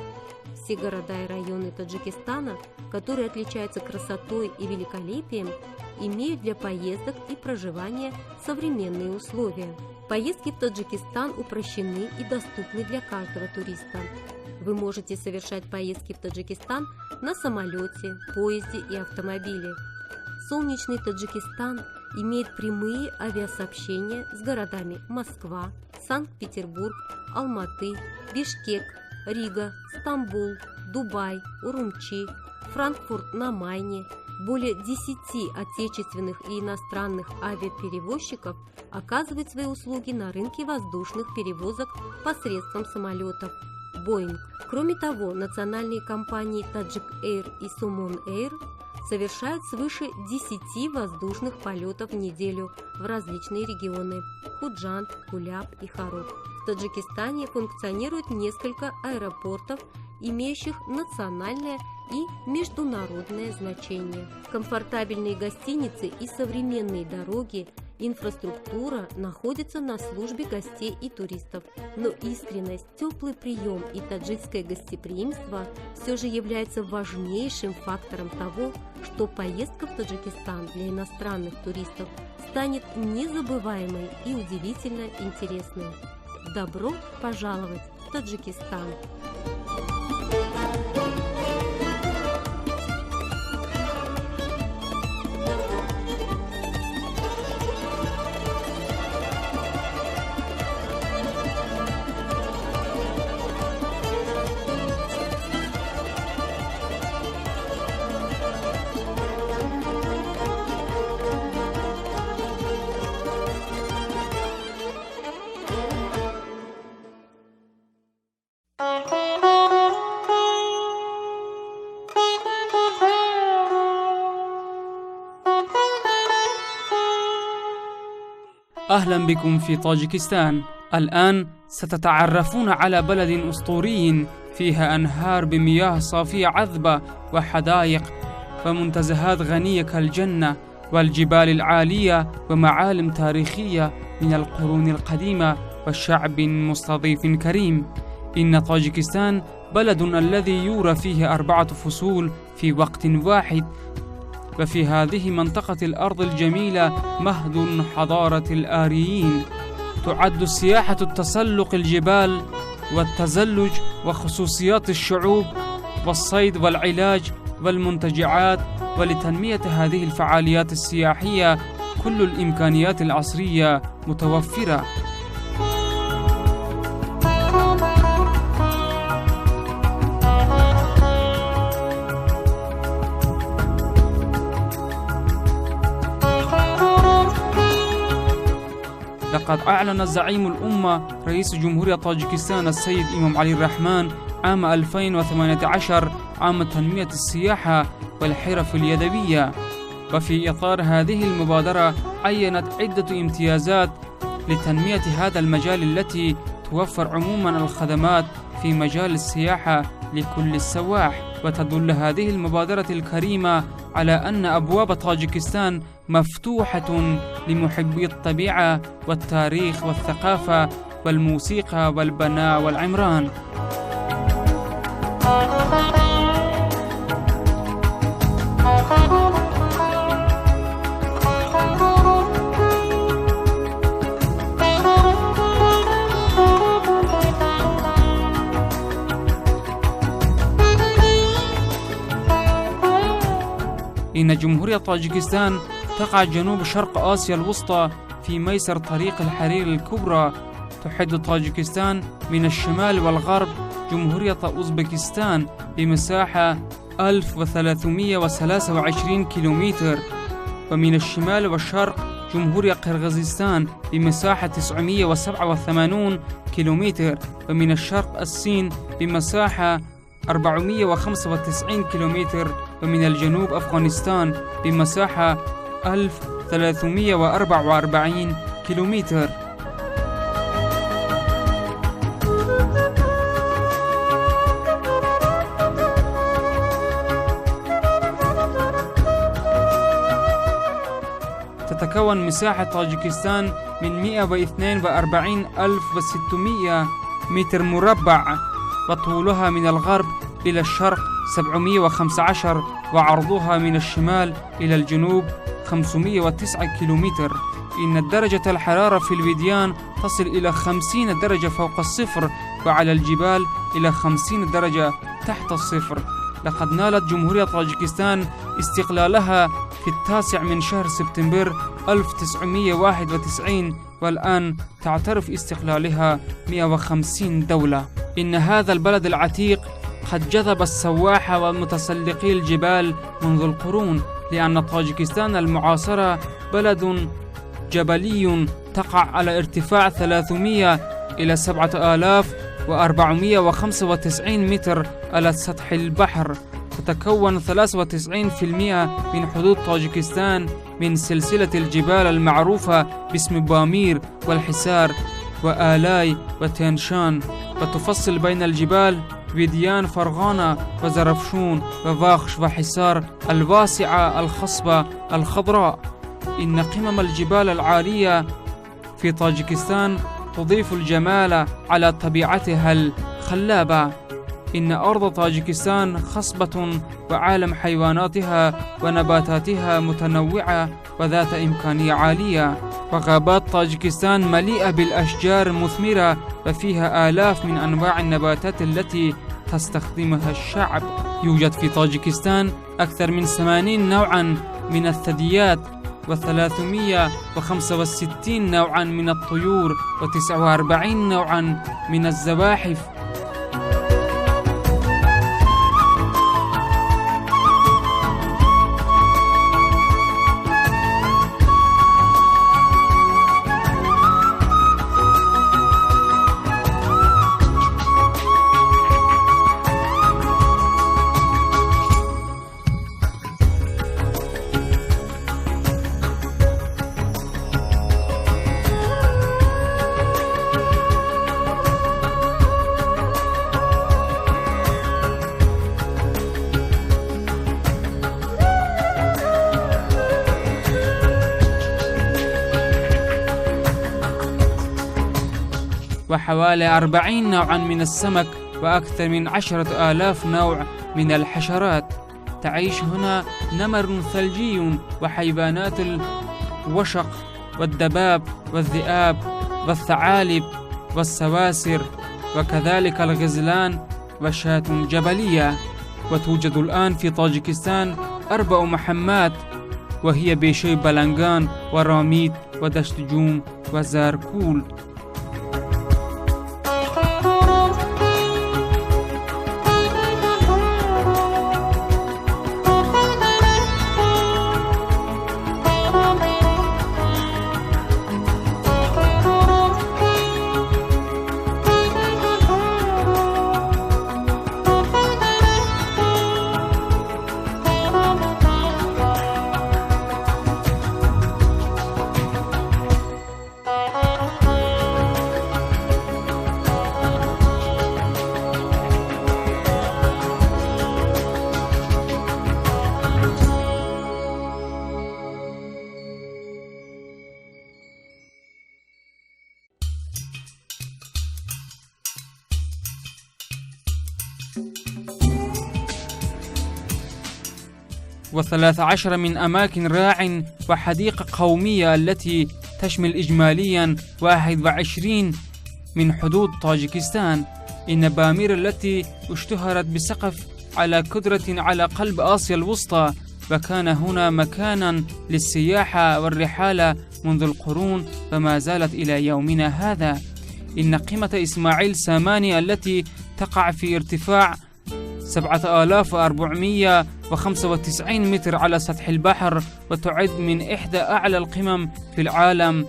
Все города и районы Таджикистана, которые отличаются красотой и великолепием, имеют для поездок и проживания современные условия. Поездки в Таджикистан упрощены и доступны для каждого туриста. Вы можете совершать поездки в Таджикистан на самолете, поезде и автомобиле. Солнечный Таджикистан имеет прямые авиасообщения с городами Москва, Санкт-Петербург, Алматы, Бишкек, Рига, Стамбул, Дубай, Урумчи, Франкфурт-на-Майне. Более 10 отечественных и иностранных авиаперевозчиков оказывают свои услуги на рынке воздушных перевозок посредством самолетов Boeing. Кроме того, национальные компании Tajik Air и Summon Air совершают свыше 10 воздушных полетов в неделю в различные регионы – Худжанд, Куляб и Харок. В Таджикистане функционирует несколько аэропортов, имеющих национальное и международное значение. Комфортабельные гостиницы и современные дороги, инфраструктура находятся на службе гостей и туристов. Но искренность, теплый прием и таджикское гостеприимство все же являются важнейшим фактором того, что поездка в Таджикистан для иностранных туристов станет незабываемой и удивительно интересной. Добро пожаловать в Таджикистан! أهلا بكم في طاجكستان. الآن ستتعرفون على بلد أسطوري فيها أنهار بمياه صافية عذبة وحدائق ومنتزهات غنية كالجنة والجبال العالية ومعالم تاريخية من القرون القديمة وشعب مستضيف كريم. إن طاجكستان بلد الذي يورى فيه 4 فصول في وقت واحد، وفي هذه منطقة الأرض الجميلة مهد حضارة الآريين. تعد السياحة تسلق الجبال والتزلج وخصوصيات الشعوب والصيد والعلاج والمنتجعات، ولتنمية هذه الفعاليات السياحية كل الإمكانيات العصرية متوفرة. لقد أعلن زعيم الأمة رئيس جمهورية طاجكستان السيد إمام علي الرحمن عام 2018 عام تنمية السياحة والحرف اليدوية، وفي إطار هذه المبادرة عينت عدة امتيازات لتنمية هذا المجال التي توفر عموما الخدمات في مجال السياحة لكل السواح. وتدل هذه المبادرة الكريمة على أن أبواب طاجكستان مفتوحة لمحبي الطبيعة والتاريخ والثقافة والموسيقى والبناء والعمران. إن جمهورية طاجكستان تقع جنوب شرق آسيا الوسطى في ميسر طريق الحرير الكبرى. تحد طاجكستان من الشمال والغرب جمهورية أوزبكستان بمساحة 1323 كيلومتر، ومن الشمال والشرق جمهورية قرغيزستان بمساحة 987 كيلومتر، ومن الشرق الصين بمساحة 495 كيلومتر، ومن الجنوب أفغانستان بمساحة 1344 كيلومتر. تتكون مساحة طاجكستان من 142,600 متر مربع، وطولها من الغرب إلى الشرق 715، وعرضها من الشمال إلى الجنوب 509 كيلومتر. إن درجة الحرارة في الوديان تصل إلى 50 درجة فوق الصفر، وعلى الجبال إلى 50 درجة تحت الصفر. لقد نالت جمهورية طاجكستان استقلالها في 9 من شهر سبتمبر 1991، والآن تعترف استقلالها 150 دولة. إن هذا البلد العتيق قد جذب السواح والمتسلقي الجبال منذ القرون، لأن طاجكستان المعاصرة بلد جبلي تقع على ارتفاع 300 إلى 7495 متر على سطح البحر. تتكون 93% من حدود طاجكستان من سلسلة الجبال المعروفة باسم بامير والحسار وآلاي وتينشان، وتفصل بين الجبال وديان فرغانة وزرفشون وواخش وحسار الواسعة الخصبة الخضراء. إن قمم الجبال العالية في طاجكستان تضيف الجمال على طبيعتها الخلابة. إن أرض طاجكستان خصبة، وعالم حيواناتها ونباتاتها متنوعة وذات إمكانية عالية، وغابات طاجكستان مليئة بالأشجار المثمرة، وفيها آلاف من أنواع النباتات التي تستخدمها الشعب. يوجد في طاجكستان أكثر من 80 نوعا من الثدييات، و365 نوعا من الطيور، و49 نوعا من الزواحف. وحوالي 40 نوعا من السمك، وأكثر من 10,000 نوع من الحشرات. تعيش هنا نمر ثلجي وحيوانات الوشق والدباب والذئاب والثعالب والسواسر، وكذلك الغزلان وشاة جبلية. وتوجد الآن في طاجكستان 4 محمات، وهي بيشي بلنغان وراميت ودشتجوم وزاركول. و13 من أماكن راع وحديقة قومية التي تشمل إجماليا 21 من حدود طاجكستان. إن بامير التي اشتهرت بسقف على قدرة على قلب آسيا الوسطى، وكان هنا مكانا للسياحة والرحالة منذ القرون، وما زالت إلى يومنا هذا. إن قمة إسماعيل ساماني التي تقع في ارتفاع 7495 متر على سطح البحر، وتعد من إحدى أعلى القمم في العالم.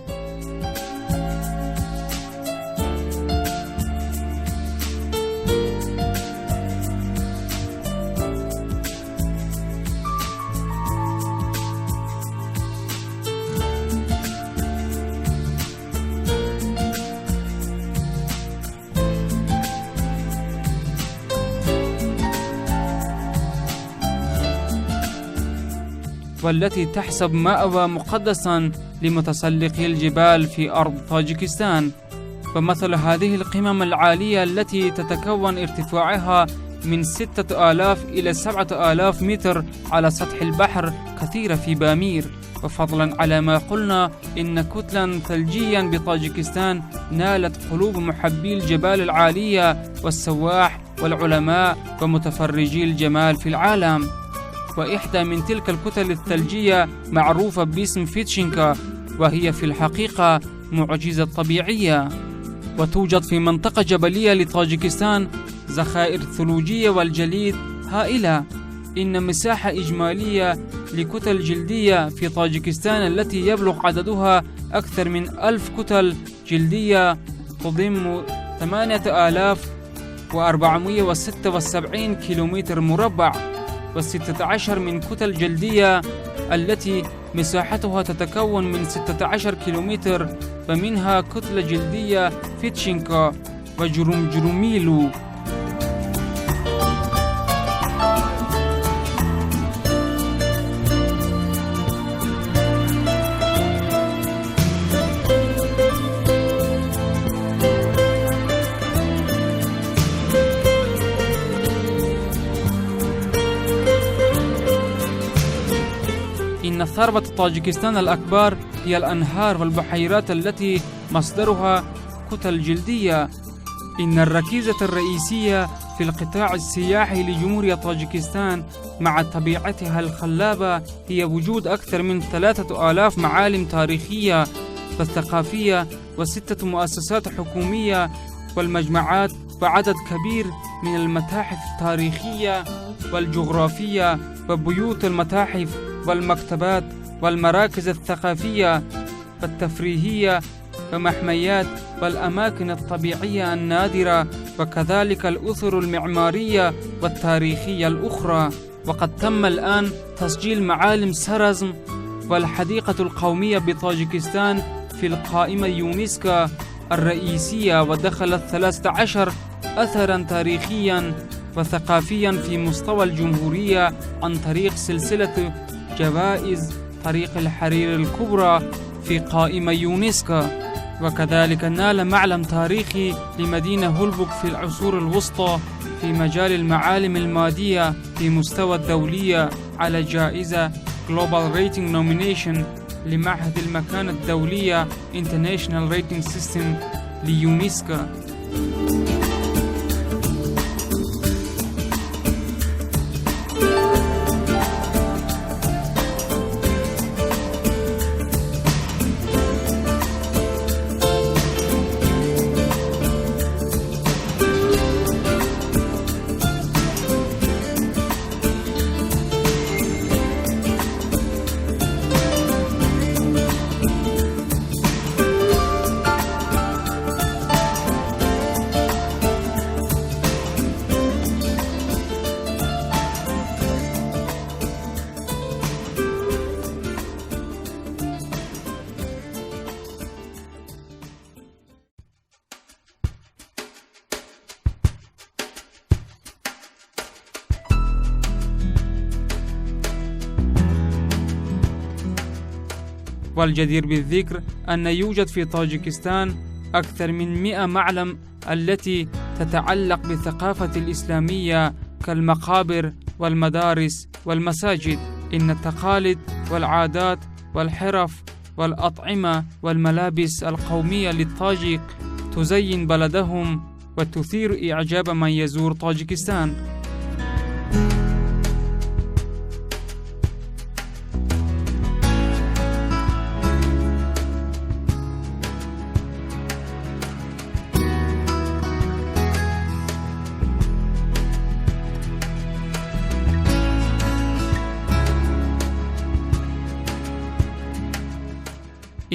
والتي تحسب مأوى مقدسا لمتسلقي الجبال في أرض طاجكستان. ومثل هذه القمم العالية التي تتكون ارتفاعها من 6000 إلى 7000 متر على سطح البحر كثيرة في بامير. وفضلا على ما قلنا إن كتلا ثلجيا بطاجكستان نالت قلوب محبي الجبال العالية والسواح والعلماء ومتفرجي الجمال في العالم. وإحدى من تلك الكتل الثلجية معروفة باسم فيتشينكا، وهي في الحقيقة معجزة طبيعية. وتوجد في منطقة جبلية لطاجكستان ذخائر ثلوجية والجليد هائلة. إن مساحة إجمالية لكتل جلدية في طاجكستان التي يبلغ عددها أكثر من 1000 كتل جلدية تضم 8476 كيلومتر مربع، و16 من كتل جلدية التي مساحتها تتكون من 16 كيلومتر، فمنها كتلة جلدية فيتشينكا وجروميلو. إن ثروة طاجكستان الأكبر هي الأنهار والبحيرات التي مصدرها كتل جلدية. إن الركيزة الرئيسية في القطاع السياحي لجمهورية طاجكستان مع طبيعتها الخلابة هي وجود أكثر من 3000 معالم تاريخية والثقافية و6 مؤسسات حكومية والمجمعات، وعدد كبير من المتاحف التاريخية والجغرافية وبيوت المتاحف والمكتبات والمراكز الثقافية والتفريهية ومحميات والأماكن الطبيعية النادرة، وكذلك الأثر المعمارية والتاريخية الأخرى. وقد تم الآن تسجيل معالم سرزم والحديقة القومية بطاجكستان في القائمة يونسكو الرئيسية، ودخلت 13 أثرا تاريخيا وثقافيا في مستوى الجمهورية عن طريق سلسلة جوائز طريق الحرير الكبرى في قائمة يونسكو. وكذلك نال معلم تاريخي لمدينة هولبوك في العصور الوسطى في مجال المعالم المادية في مستوى الدولية على جائزة Global Rating Nomination لمعهد المكانة الدولية International Rating System ليونسكو. والجدير بالذكر أن يوجد في طاجكستان أكثر من 100 معلم التي تتعلق بالثقافة الإسلامية كالمقابر والمدارس والمساجد. إن التقاليد والعادات والحرف والأطعمة والملابس القومية للطاجك تزين بلدهم وتثير إعجاب من يزور طاجكستان.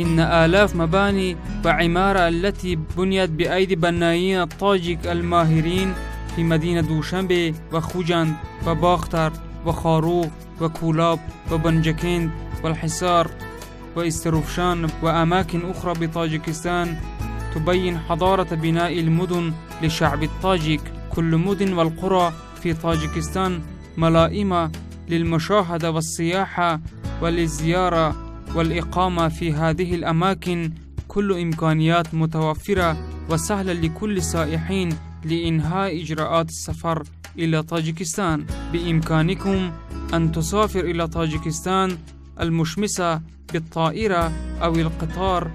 إن آلاف مباني وعمارة التي بنيت بأيدي بنايين الطاجك الماهرين في مدينة دوشنبه وخوجند وباختر وخاروخ وكولاب وبنجكند والحصار واستروفشان وأماكن أخرى بطاجكستان تبين حضارة بناء المدن للشعب الطاجك. كل مدن والقرى في طاجكستان ملائمة للمشاهدة والسياحة وللزيارة والإقامة في هذه الأماكن. كل إمكانيات متوفرة وسهلة لكل سائحين لإنهاء إجراءات السفر إلى طاجكستان. بإمكانكم أن تسافر إلى طاجكستان المشمسة بالطائرة أو القطار.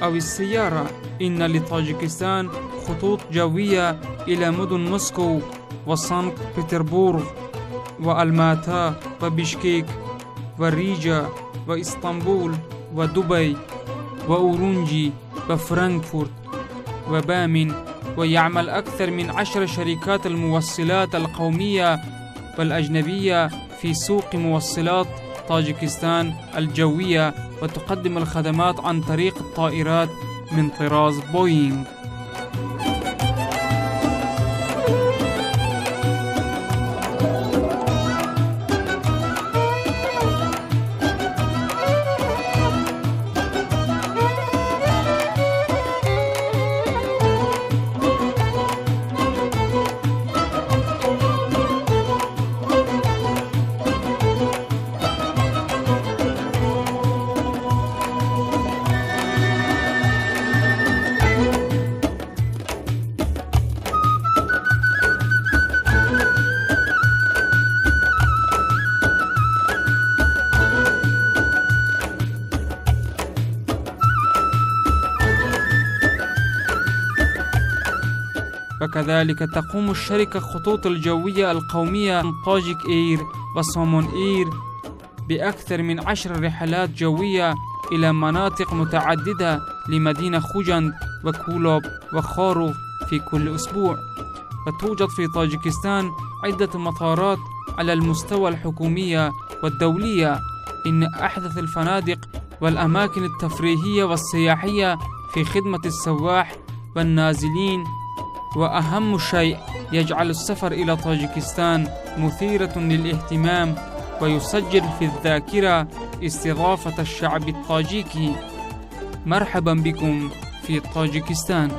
أو السيارة. إن لطاجكستان خطوط جوية إلى مدن موسكو وسانت بطرسبورغ والماتا وبشكيك وريجا وإسطنبول ودبي وأورونجي وفرانكفورت وبامن. ويعمل أكثر من 10 شركات الموصلات القومية والأجنبية في سوق موصلات طاجكستان الجوية، وتقدم الخدمات عن طريق الطائرات من طراز بوينغ. وكذلك تقوم الشركة خطوط الجوية القومية طاجك إير وسومون إير بأكثر من 10 رحلات جوية إلى مناطق متعددة لمدينة خوجند وكولوب وخاروخ في كل أسبوع. وتوجد في طاجكستان عدة مطارات على المستوى الحكومية والدولية. إن أحدث الفنادق والأماكن الترفيهية والسياحية في خدمة السواح والنازلين. وأهم شيء يجعل السفر إلى طاجكستان مثيرة للاهتمام ويسجل في الذاكرة استضافة الشعب الطاجيكي. مرحبا بكم في طاجكستان.